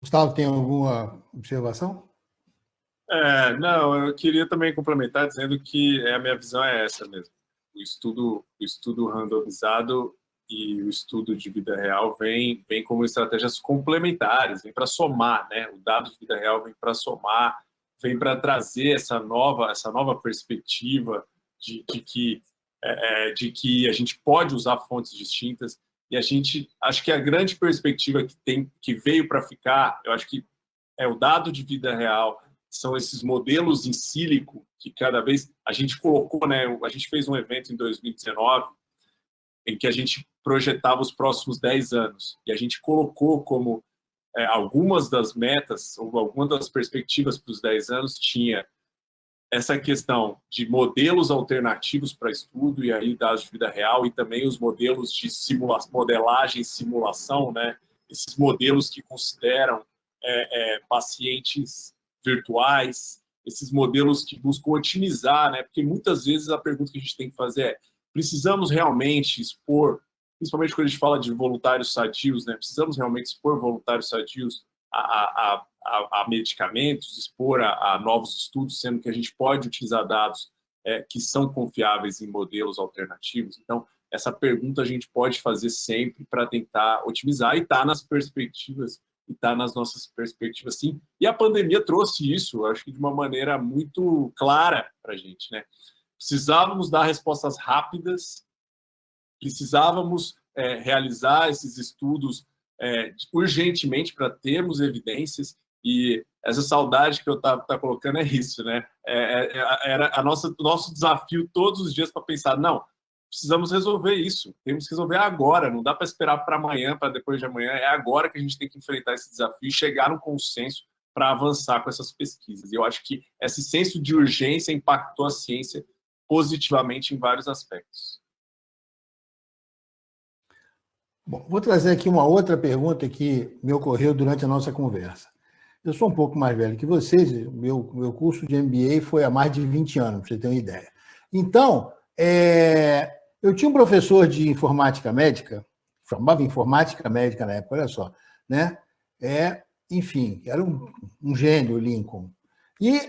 Gustavo, tem alguma observação? Não, eu queria também complementar dizendo que a minha visão é essa mesmo. O estudo randomizado e o estudo de vida real vem como estratégias complementares, vem para somar, né? O dado de vida real vem para somar, vem para trazer essa nova perspectiva de que a gente pode usar fontes distintas. E acho que a grande perspectiva que veio para ficar, eu acho que é o dado de vida real, são esses modelos em sílico que cada vez a gente colocou, né? A gente fez um evento em 2019 em que a gente projetava os próximos 10 anos e a gente colocou como algumas das metas, ou algumas das perspectivas para os 10 anos tinha essa questão de modelos alternativos para estudo, e aí dados de vida real, e também os modelos de modelagem e simulação, né? Esses modelos que consideram pacientes virtuais, esses modelos que buscam otimizar, né? Porque muitas vezes a pergunta que a gente tem que fazer é: precisamos realmente expor, principalmente quando a gente fala de voluntários sadios, né? Precisamos realmente expor voluntários sadios a medicamentos, expor a novos estudos, sendo que a gente pode utilizar dados que são confiáveis em modelos alternativos. Então, essa pergunta a gente pode fazer sempre para tentar otimizar, e está nas perspectivas, e está nas nossas perspectivas, sim. E a pandemia trouxe isso, acho que de uma maneira muito clara para a gente, né? Precisávamos dar respostas rápidas, precisávamos realizar esses estudos urgentemente para termos evidências, e essa saudade que eu estava colocando é isso, né? Era o nosso desafio todos os dias para pensar, não, precisamos resolver isso, temos que resolver agora, não dá para esperar para amanhã, para depois de amanhã, é agora que a gente tem que enfrentar esse desafio e chegar num consenso para avançar com essas pesquisas. E eu acho que esse senso de urgência impactou a ciência positivamente em vários aspectos. Bom, vou trazer aqui uma outra pergunta que me ocorreu durante a nossa conversa. Eu sou um pouco mais velho que vocês, meu curso de MBA foi há mais de 20 anos, para você ter uma ideia. Então, eu tinha um professor de informática médica, chamava informática médica na época, olha só, né? Enfim, era um gênio, o Lincoln. E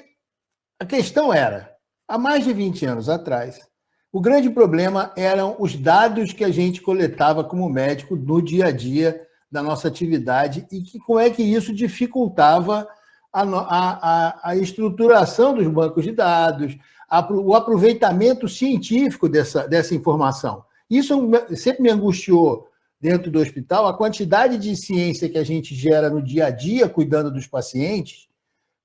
a questão era, há mais de 20 anos atrás, o grande problema eram os dados que a gente coletava como médico no dia a dia da nossa atividade, e como é que isso dificultava a estruturação dos bancos de dados, o aproveitamento científico dessa informação. Isso sempre me angustiou dentro do hospital, a quantidade de ciência que a gente gera no dia a dia cuidando dos pacientes,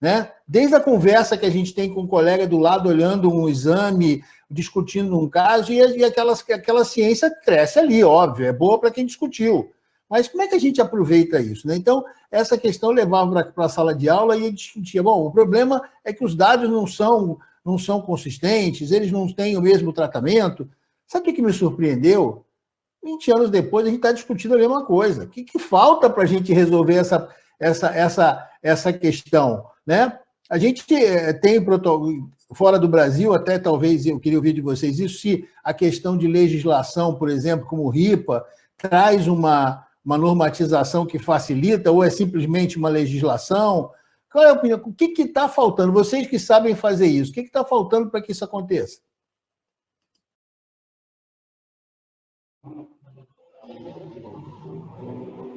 né? Desde a conversa que a gente tem com um colega do lado, olhando um exame, discutindo um caso, e aquela ciência cresce ali, óbvio, é boa para quem discutiu. Mas como é que a gente aproveita isso, né? Então, essa questão levava para a sala de aula e discutia. Bom, o problema é que os dados não são consistentes, eles não têm o mesmo tratamento. Sabe o que me surpreendeu? 20 anos depois, a gente está discutindo a mesma coisa. O que falta para a gente resolver essa questão, né? A gente tem fora do Brasil, até talvez eu queria ouvir de vocês isso, se a questão de legislação, por exemplo, como o RIPA, traz uma normatização que facilita, ou é simplesmente uma legislação? Qual é a opinião? O que está faltando? Vocês que sabem fazer isso, o que está faltando para que isso aconteça?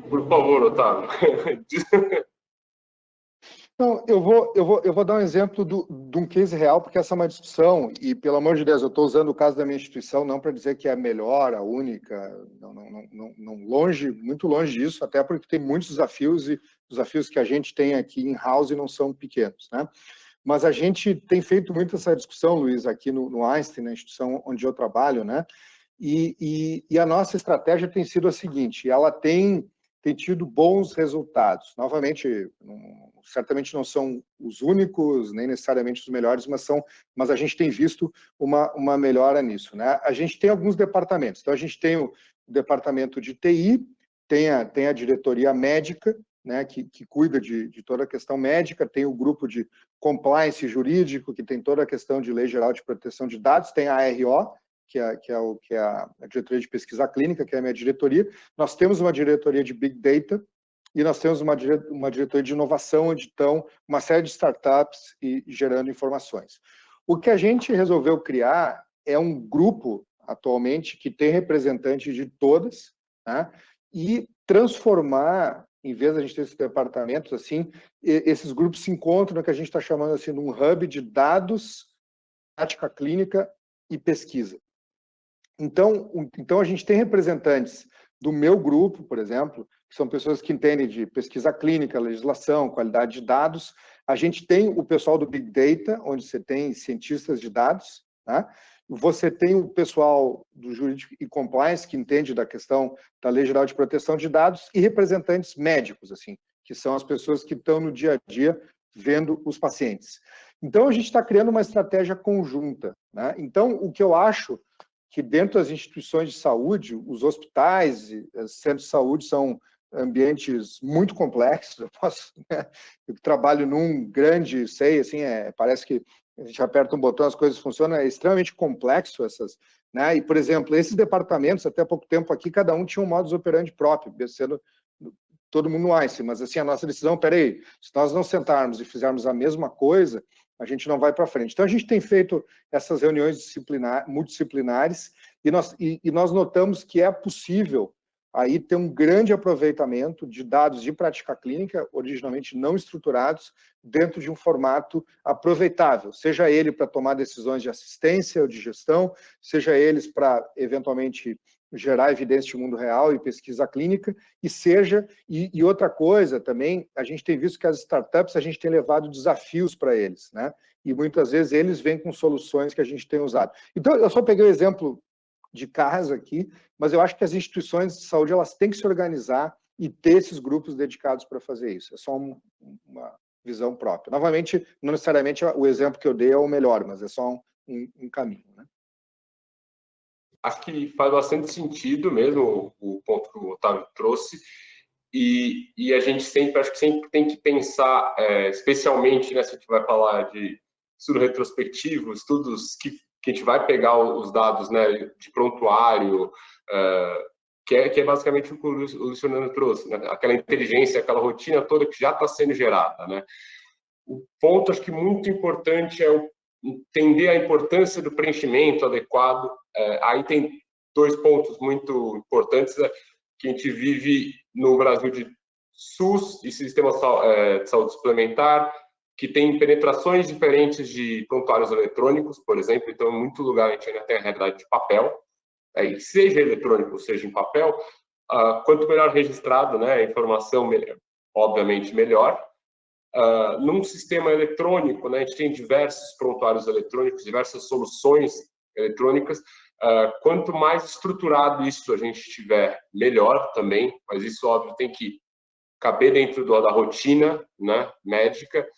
Por favor, Otávio. Não, eu vou dar um exemplo de um case real, porque essa é uma discussão, e, pelo amor de Deus, eu estou usando o caso da minha instituição não para dizer que é a melhor, a única, muito longe disso, até porque tem muitos desafios, e os desafios que a gente tem aqui em house não são pequenos, né? Mas a gente tem feito muito essa discussão, Luiz, aqui no Einstein, na instituição onde eu trabalho, né? E a nossa estratégia tem sido a seguinte: ela tem tido bons resultados. Novamente, certamente não são os únicos, nem necessariamente os melhores, mas a gente tem visto uma melhora nisso, né? A gente tem alguns departamentos. Então, a gente tem o departamento de TI, tem a diretoria médica, né, que cuida de toda a questão médica, tem o grupo de compliance jurídico, que tem toda a questão de Lei Geral de Proteção de Dados, tem a ARO, que é a diretoria de pesquisa clínica, que é a minha diretoria. Nós temos uma diretoria de Big Data e nós temos uma diretoria de inovação, onde estão uma série de startups e gerando informações. O que a gente resolveu criar é um grupo, atualmente, que tem representantes de todas, né? E transformar, em vez de a gente ter esses departamentos, assim, esses grupos se encontram no que a gente está chamando assim, de um hub de dados, prática clínica e pesquisa. Então, a gente tem representantes do meu grupo, por exemplo, que são pessoas que entendem de pesquisa clínica, legislação, qualidade de dados. A gente tem o pessoal do Big Data, onde você tem cientistas de dados, né? Você tem o pessoal do Jurídico e Compliance, que entende da questão da Lei Geral de Proteção de Dados, e representantes médicos, assim, que são as pessoas que estão no dia a dia vendo os pacientes. Então, a gente está criando uma estratégia conjunta, né? Então, o que eu acho que dentro das instituições de saúde, os hospitais, os centros de saúde são ambientes muito complexos. Eu trabalho num grande, sei, assim, parece que a gente aperta um botão, as coisas funcionam, é extremamente complexo essas, né? E, por exemplo, esses departamentos, até pouco tempo aqui, cada um tinha um modus operandi próprio, sendo todo mundo no Einstein, mas assim, a nossa decisão, peraí, se nós não sentarmos e fizermos a mesma coisa, a gente não vai para frente. Então, a gente tem feito essas reuniões multidisciplinares e nós notamos que é possível aí ter um grande aproveitamento de dados de prática clínica, originalmente não estruturados, dentro de um formato aproveitável, seja ele para tomar decisões de assistência ou de gestão, seja eles para, eventualmente, gerar evidência de mundo real e pesquisa clínica, e outra coisa também, a gente tem visto que as startups, a gente tem levado desafios para eles, né? E muitas vezes eles vêm com soluções que a gente tem usado. Então, eu só peguei o exemplo de casa aqui, mas eu acho que as instituições de saúde, elas têm que se organizar e ter esses grupos dedicados para fazer isso. É só uma visão própria. Novamente, não necessariamente o exemplo que eu dei é o melhor, mas é só um caminho, né? Acho que faz bastante sentido mesmo o ponto que o Otávio trouxe, e a gente acho que sempre tem que pensar, especialmente, né, se a gente vai falar de estudo retrospectivo, estudos que a gente vai pegar os dados, né, de prontuário, que é basicamente o que o Luciano trouxe, né, aquela inteligência, aquela rotina toda que já está sendo gerada, né. O ponto, acho que muito importante é entender a importância do preenchimento adequado. Aí tem dois pontos muito importantes, né, que a gente vive no Brasil de SUS e sistema de saúde suplementar, que tem penetrações diferentes de prontuários eletrônicos, por exemplo. Então, em muito lugar a gente ainda tem a realidade de papel, seja eletrônico, seja em papel. Quanto melhor registrado, né, a informação, obviamente, melhor. Num sistema eletrônico, né, a gente tem diversos prontuários eletrônicos, diversas soluções eletrônicas. Quanto mais estruturado isso a gente tiver, melhor também, mas isso, óbvio, tem que caber dentro da rotina, né, médica,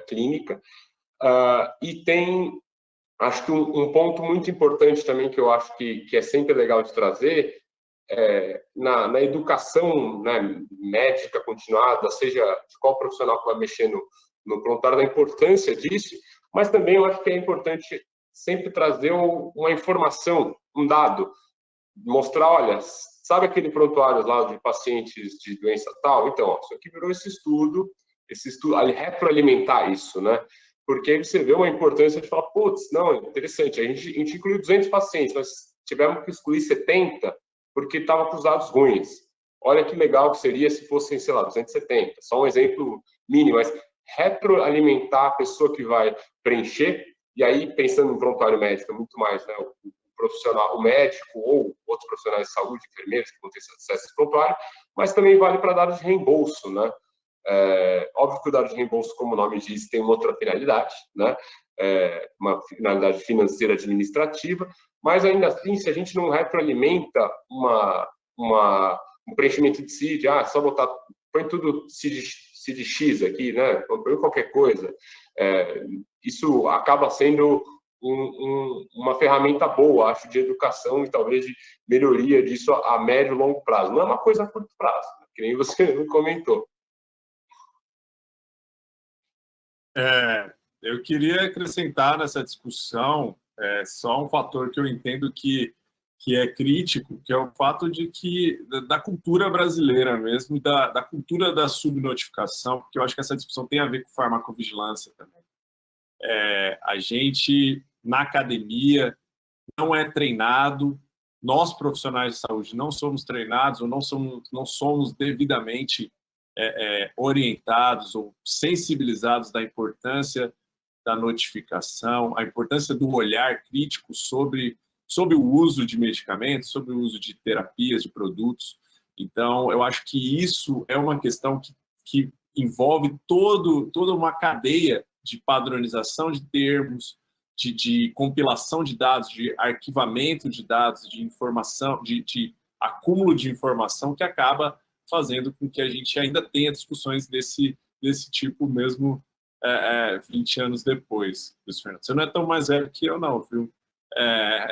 clínica. E tem, acho que um ponto muito importante também, que eu acho que é sempre legal de trazer, na educação, né, médica continuada, seja de qual profissional que vai mexer no prontuário, da importância disso, mas também eu acho que é importante sempre trazer uma informação, um dado, mostrar, olha, sabe aquele prontuário lá de pacientes de doença tal? Então, ó, isso aqui virou esse estudo, ali retroalimentar isso, né? Porque aí você vê uma importância de falar, putz, não, interessante, a gente incluiu 200 pacientes, nós tivemos que excluir 70 porque estava com os dados ruins. Olha que legal que seria se fossem, sei lá, 270. Só um exemplo mínimo, mas retroalimentar a pessoa que vai preencher, e aí, pensando no prontuário médico, é muito mais, né, o profissional, o médico ou outros profissionais de saúde, enfermeiros, que vão ter acesso a esse prontuário, mas também vale para dados de reembolso, né? Óbvio que o dado de reembolso, como o nome diz, tem uma outra finalidade, né? Uma finalidade financeira administrativa, mas ainda assim, se a gente não retroalimenta um preenchimento de CID, só botar, põe tudo CID-X aqui, né? Põe qualquer coisa, isso acaba sendo uma ferramenta boa, acho, de educação e talvez de melhoria disso a médio e longo prazo. Não é uma coisa a curto prazo, né? Que nem você comentou. Eu queria acrescentar nessa discussão só um fator que eu entendo que é crítico, que é o fato de que da cultura brasileira mesmo, da cultura da subnotificação, porque eu acho que essa discussão tem a ver com farmacovigilância também. A gente, na academia, não é treinado, nós profissionais de saúde não somos treinados ou não somos devidamente orientados ou sensibilizados da importância da notificação, a importância do olhar crítico sobre o uso de medicamentos, sobre o uso de terapias, de produtos. Então, eu acho que isso é uma questão que envolve toda uma cadeia de padronização de termos, de compilação de dados, de arquivamento de dados, de informação, de acúmulo de informação que acaba fazendo com que a gente ainda tenha discussões desse tipo mesmo 20 anos depois, Luiz Fernando. Você não é tão mais velho que eu, não, viu?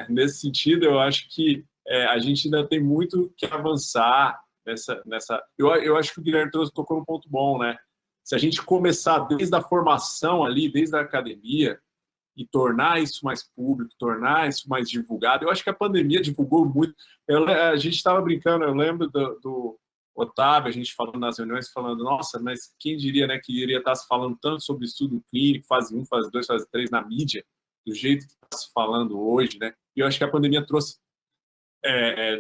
Nesse sentido, eu acho que a gente ainda tem muito que avançar nessa. Eu acho que o Guilherme tocou num ponto bom, né? Se a gente começar desde a formação ali, desde a academia, e tornar isso mais público, tornar isso mais divulgado, eu acho que a pandemia divulgou muito. A gente estava brincando, eu lembro do Otávio, a gente falando nas reuniões, falando, nossa, mas quem diria, né, que iria estar se falando tanto sobre estudo clínico, fase 1, fase 2, fase 3 na mídia, do jeito que está se falando hoje, né? E eu acho que a pandemia trouxe...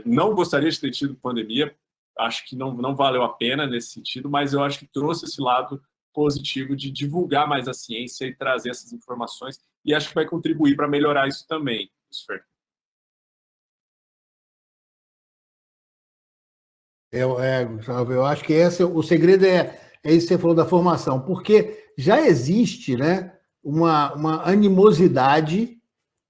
não gostaria de ter tido pandemia, acho que não valeu a pena nesse sentido, mas eu acho que trouxe esse lado positivo de divulgar mais a ciência e trazer essas informações, e acho que vai contribuir para melhorar isso também, Fer. Gustavo, eu acho que o segredo é isso que você falou da formação, porque já existe, né, uma animosidade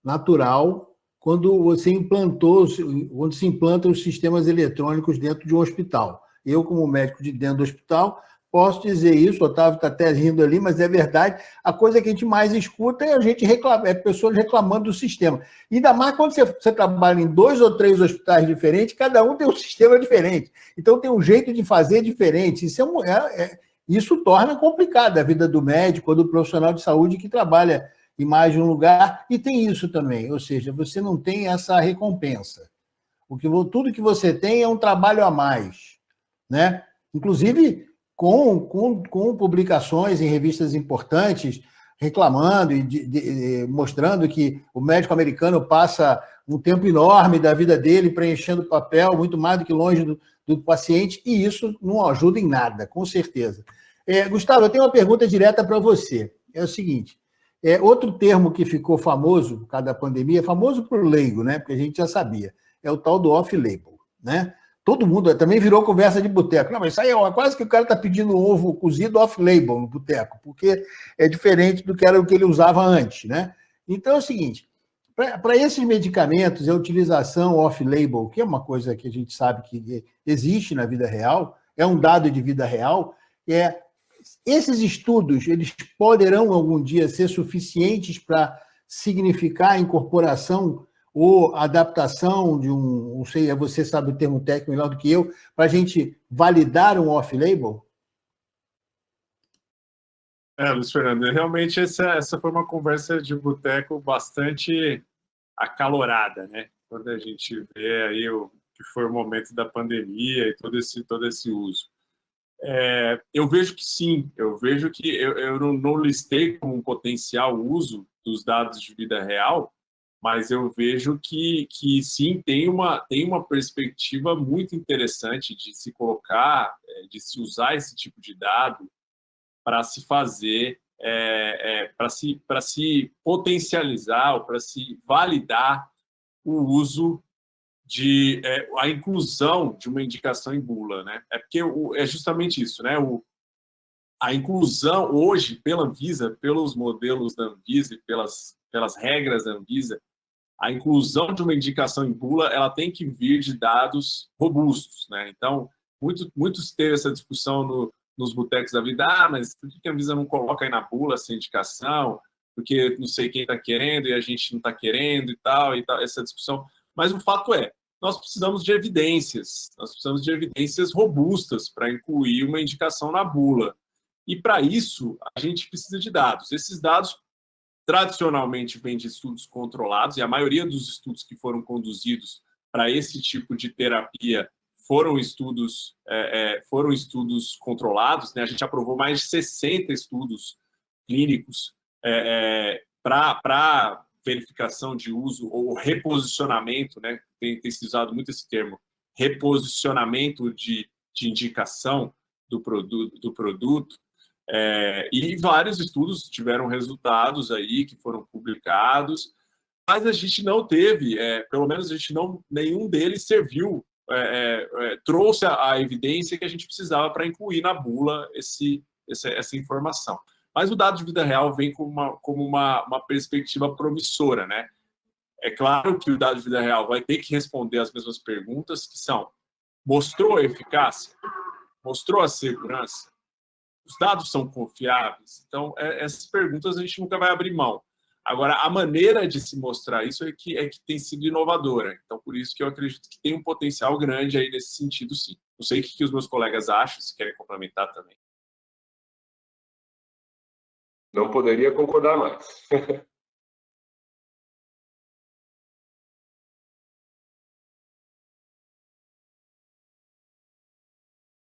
natural quando se implantam os sistemas eletrônicos dentro de um hospital. Eu, como médico de dentro do hospital, posso dizer isso, o Otávio está até rindo ali, mas é verdade. A coisa que a gente mais escuta é pessoas reclamando do sistema. Ainda mais quando você trabalha em 2 ou 3 hospitais diferentes, cada um tem um sistema diferente. Então, tem um jeito de fazer diferente. Isso torna complicada a vida do médico ou do profissional de saúde que trabalha em mais de um lugar. E tem isso também, ou seja, você não tem essa recompensa. Tudo que você tem é um trabalho a mais, né? Inclusive com publicações em revistas importantes, reclamando e mostrando que o médico americano passa um tempo enorme da vida dele preenchendo papel, muito mais do que longe do paciente, e isso não ajuda em nada, com certeza. Gustavo, eu tenho uma pergunta direta para você. É o seguinte, outro termo que ficou famoso por causa da pandemia, famoso por leigo, né? Porque a gente já sabia, é o tal do off-label, né? Todo mundo também virou conversa de boteco. Não, mas isso aí é quase que o cara está pedindo um ovo cozido off-label no boteco, porque é diferente do que era o que ele usava antes, né? Então é o seguinte, para esses medicamentos, a utilização off-label, que é uma coisa que a gente sabe que existe na vida real, é um dado de vida real, esses estudos, eles poderão algum dia ser suficientes para significar a incorporação ou adaptação de não sei, você sabe o termo técnico melhor do que eu, para a gente validar um off-label? Luiz Fernando, realmente essa foi uma conversa de boteco bastante acalorada, né? Quando a gente vê aí o que foi o momento da pandemia e todo esse uso. Eu vejo que sim, eu vejo que eu não listei como um potencial uso dos dados de vida real, mas eu vejo que sim, tem uma perspectiva muito interessante de se colocar, de se usar esse tipo de dado para se fazer, para se potencializar ou para se validar o uso a inclusão de uma indicação em bula, né? Porque é justamente isso, né? A inclusão hoje pela Anvisa, pelos modelos da Anvisa e pelas regras da Anvisa, a inclusão de uma indicação em bula, ela tem que vir de dados robustos, né? Então, muitos teve essa discussão nos botecos da vida, mas por que a Anvisa não coloca aí na bula essa indicação? Porque não sei quem está querendo e a gente não está querendo e tal, essa discussão. Mas o fato é, nós precisamos de evidências robustas para incluir uma indicação na bula. E, para isso, a gente precisa de dados. Esses dados tradicionalmente vem de estudos controlados, e a maioria dos estudos que foram conduzidos para esse tipo de terapia foram estudos controlados, né? A gente aprovou mais de 60 estudos clínicos para verificação de uso ou reposicionamento, né? Tem sido usado muito esse termo, reposicionamento de indicação do produto. E vários estudos tiveram resultados aí que foram publicados, mas a gente não teve, pelo menos nenhum deles serviu, trouxe a evidência que a gente precisava para incluir na bula essa informação. Mas o dado de vida real vem como uma perspectiva promissora, né? É claro que o dado de vida real vai ter que responder as mesmas perguntas, que são: mostrou eficácia? mostrou a segurança? Os dados são confiáveis? Então, essas perguntas a gente nunca vai abrir mão. Agora, a maneira de se mostrar isso é que tem sido inovadora. Então, por isso que eu acredito que tem um potencial grande aí nesse sentido, sim. Não sei o que os meus colegas acham, se querem complementar também. Não poderia concordar mais.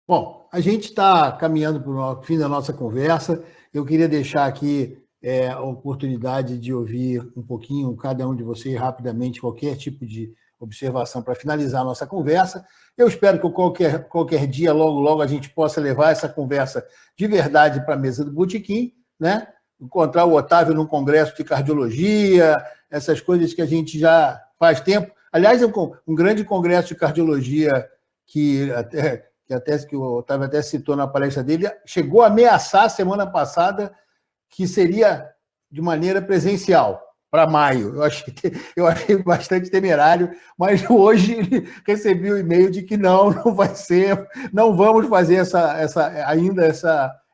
Bom, a gente está caminhando para o fim da nossa conversa. Eu queria deixar aqui a oportunidade de ouvir um pouquinho cada um de vocês rapidamente, qualquer tipo de observação para finalizar a nossa conversa. Eu espero que qualquer dia, logo, logo, a gente possa levar essa conversa de verdade para a mesa do Botequim, né? Encontrar o Otávio num congresso de cardiologia, essas coisas que a gente já faz tempo. Aliás, um grande congresso de cardiologia que o Otávio até citou na palestra dele, chegou a ameaçar semana passada que seria de maneira presencial para maio. Eu achei bastante temerário, mas hoje recebi o e-mail de que não vai ser, não vamos fazer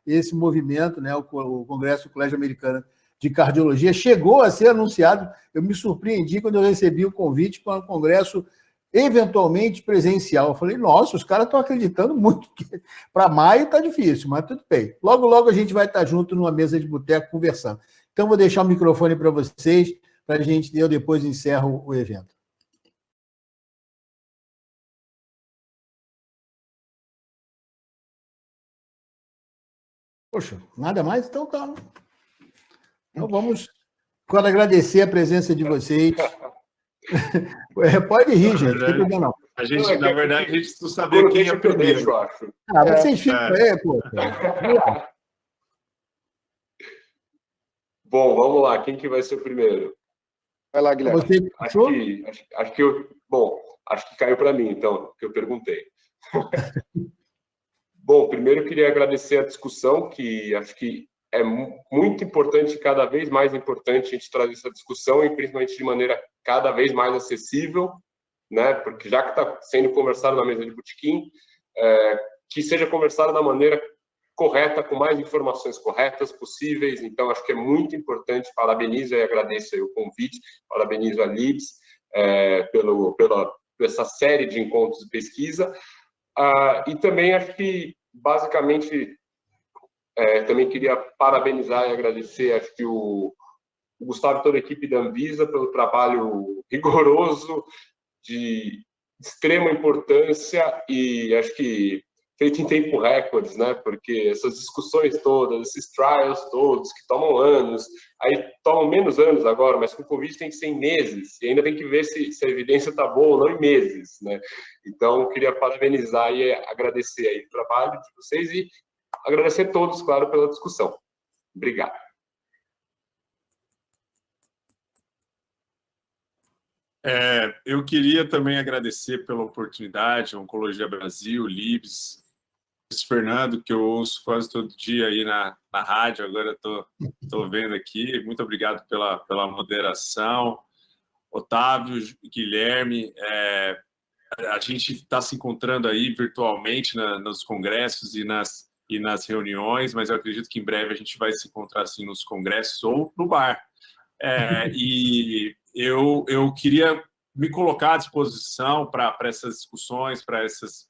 esse movimento, né? O Congresso do Colégio Americano de Cardiologia chegou a ser anunciado. Eu me surpreendi quando eu recebi o convite para um congresso eventualmente presencial. Eu falei, nossa, os caras estão acreditando muito que para maio está difícil, mas tudo bem. Logo, logo a gente vai estar junto numa mesa de boteco conversando. Então, vou deixar o microfone para vocês, para a gente, eu depois encerro o evento. Poxa, nada mais? Então tá. Então vamos. Quero agradecer a presença de vocês. Pode rir, gente, não tem problema não. A gente, na verdade, a gente não sabia quem ia primeiro. Eu acho. Vocês ficam aí, pô. Bom, vamos lá. Quem que vai ser o primeiro? Vai lá, Guilherme. Acho que caiu para mim, então, que eu perguntei. Bom, primeiro eu queria agradecer a discussão, que acho que é muito importante, cada vez mais importante a gente trazer essa discussão, e principalmente de maneira cada vez mais acessível, né? Porque já que está sendo conversado na mesa de botequim, que seja conversado da maneira correta, com mais informações corretas possíveis. Então, acho que é muito importante. Parabenizo e agradeço aí o convite, parabenizo a Libs pela essa série de encontros de pesquisa. E também acho que, basicamente, também queria parabenizar e agradecer, acho que o Gustavo e toda a equipe da Anvisa pelo trabalho rigoroso, de extrema importância, e acho que feito em tempo recorde, né? Porque essas discussões todas, esses trials todos, que tomam anos, aí tomam menos anos agora, mas com o Covid tem que ser em meses, e ainda tem que ver se a evidência está boa ou não em meses, né? Então, queria parabenizar e agradecer aí o trabalho de vocês e agradecer a todos, claro, pela discussão. Obrigado. Eu queria também agradecer pela oportunidade, Oncologia Brasil, Libs, Fernando, que eu ouço quase todo dia aí na rádio, agora estou vendo aqui. Muito obrigado pela moderação. Otávio, Guilherme, a gente está se encontrando aí virtualmente nos congressos e nas reuniões, mas eu acredito que em breve a gente vai se encontrar assim nos congressos ou no bar. E eu queria me colocar à disposição para essas discussões, para essas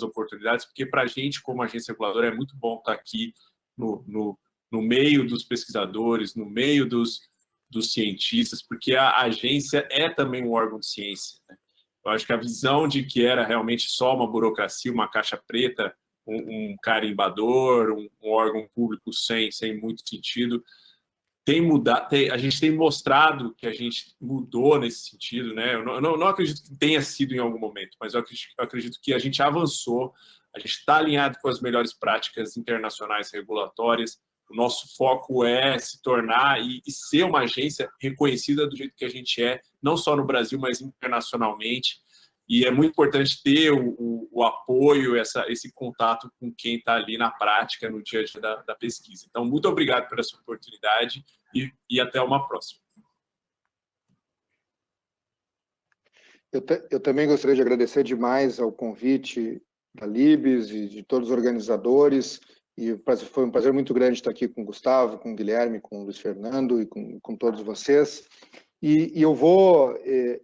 oportunidades, porque para a gente, como agência reguladora, é muito bom estar aqui no meio dos pesquisadores, no meio dos cientistas, porque a agência é também um órgão de ciência, né? Eu acho que a visão de que era realmente só uma burocracia, uma caixa preta, um carimbador, um órgão público sem muito sentido, tem mudado, a gente tem mostrado que a gente mudou nesse sentido, né? Eu não acredito que tenha sido em algum momento, mas eu acredito que a gente avançou, a gente está alinhado com as melhores práticas internacionais regulatórias. O nosso foco é se tornar e ser uma agência reconhecida do jeito que a gente é, não só no Brasil, mas internacionalmente. E é muito importante ter o apoio, esse contato com quem está ali na prática, no dia a dia da pesquisa. Então, muito obrigado por essa oportunidade e até uma próxima. Eu também gostaria de agradecer demais ao convite Libs e de todos os organizadores. E foi um prazer muito grande estar aqui com o Gustavo, com o Guilherme, com o Luiz Fernando e com todos vocês. E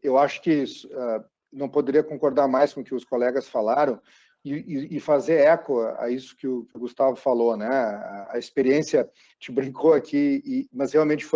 eu acho que não poderia concordar mais com o que os colegas falaram e fazer eco a isso que o Gustavo falou, né? A experiência, te brincou aqui, mas realmente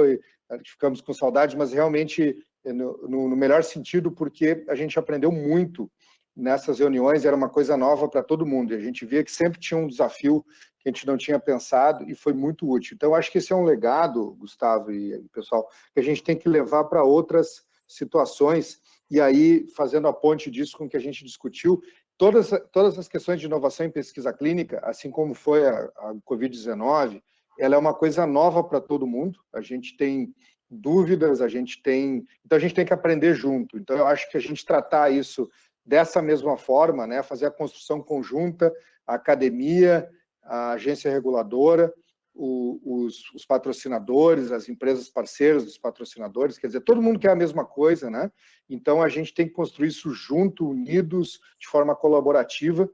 ficamos com saudade, mas realmente no melhor sentido, porque a gente aprendeu muito nessas reuniões, era uma coisa nova para todo mundo, e a gente via que sempre tinha um desafio que a gente não tinha pensado e foi muito útil. Então, acho que esse é um legado, Gustavo e pessoal, que a gente tem que levar para outras situações, e aí, fazendo a ponte disso com o que a gente discutiu, todas as questões de inovação em pesquisa clínica, assim como foi a Covid-19, ela é uma coisa nova para todo mundo, a gente tem dúvidas, então a gente tem que aprender junto. Então, eu acho que a gente tratar isso dessa mesma forma, né, fazer a construção conjunta, a academia, a agência reguladora, os patrocinadores, as empresas parceiras dos patrocinadores, quer dizer, todo mundo quer a mesma coisa, né? Então, a gente tem que construir isso junto, unidos, de forma colaborativa,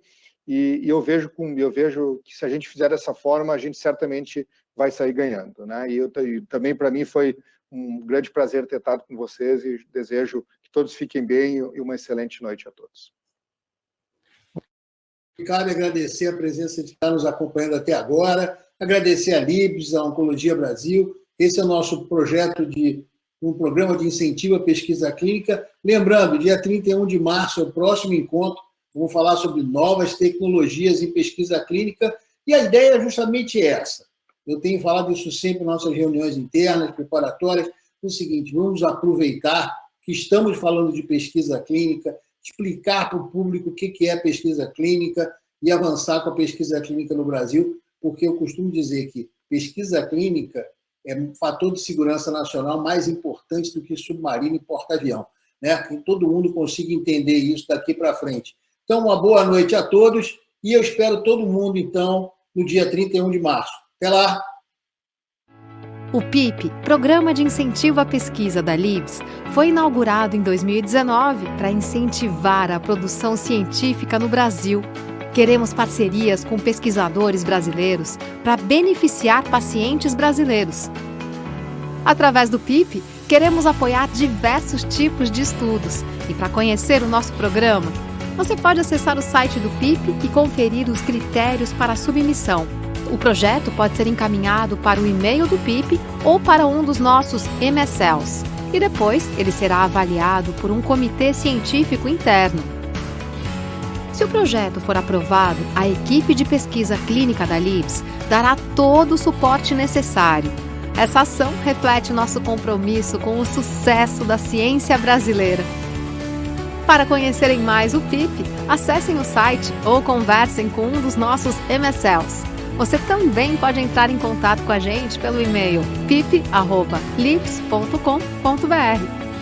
e eu vejo que se a gente fizer dessa forma, a gente certamente vai sair ganhando, né? E também, para mim, foi um grande prazer ter estado com vocês e desejo que todos fiquem bem e uma excelente noite a todos. Cabe agradecer a presença de estar nos acompanhando até agora, agradecer a Libs, a Oncologia Brasil. Esse é o nosso projeto de um programa de incentivo à pesquisa clínica. Lembrando, dia 31 de março é o próximo encontro, vamos falar sobre novas tecnologias em pesquisa clínica, e a ideia é justamente essa. Eu tenho falado isso sempre nas nossas reuniões internas, preparatórias, o seguinte, vamos aproveitar que estamos falando de pesquisa clínica, explicar para o público o que é pesquisa clínica e avançar com a pesquisa clínica no Brasil, porque eu costumo dizer que pesquisa clínica é um fator de segurança nacional mais importante do que submarino e porta-avião, né? Que todo mundo consiga entender isso daqui para frente. Então, uma boa noite a todos e eu espero todo mundo, então, no dia 31 de março. Até lá! O PIP, Programa de Incentivo à Pesquisa da Libs, foi inaugurado em 2019 para incentivar a produção científica no Brasil. Queremos parcerias com pesquisadores brasileiros para beneficiar pacientes brasileiros. Através do PIP, queremos apoiar diversos tipos de estudos. E para conhecer o nosso programa, você pode acessar o site do PIP e conferir os critérios para a submissão. O projeto pode ser encaminhado para o e-mail do PIP ou para um dos nossos MSLs. E depois ele será avaliado por um comitê científico interno. Se o projeto for aprovado, a equipe de pesquisa clínica da Libs dará todo o suporte necessário. Essa ação reflete nosso compromisso com o sucesso da ciência brasileira. Para conhecerem mais o PIP, acessem o site ou conversem com um dos nossos MSLs. Você também pode entrar em contato com a gente pelo e-mail pip@libs.com.br.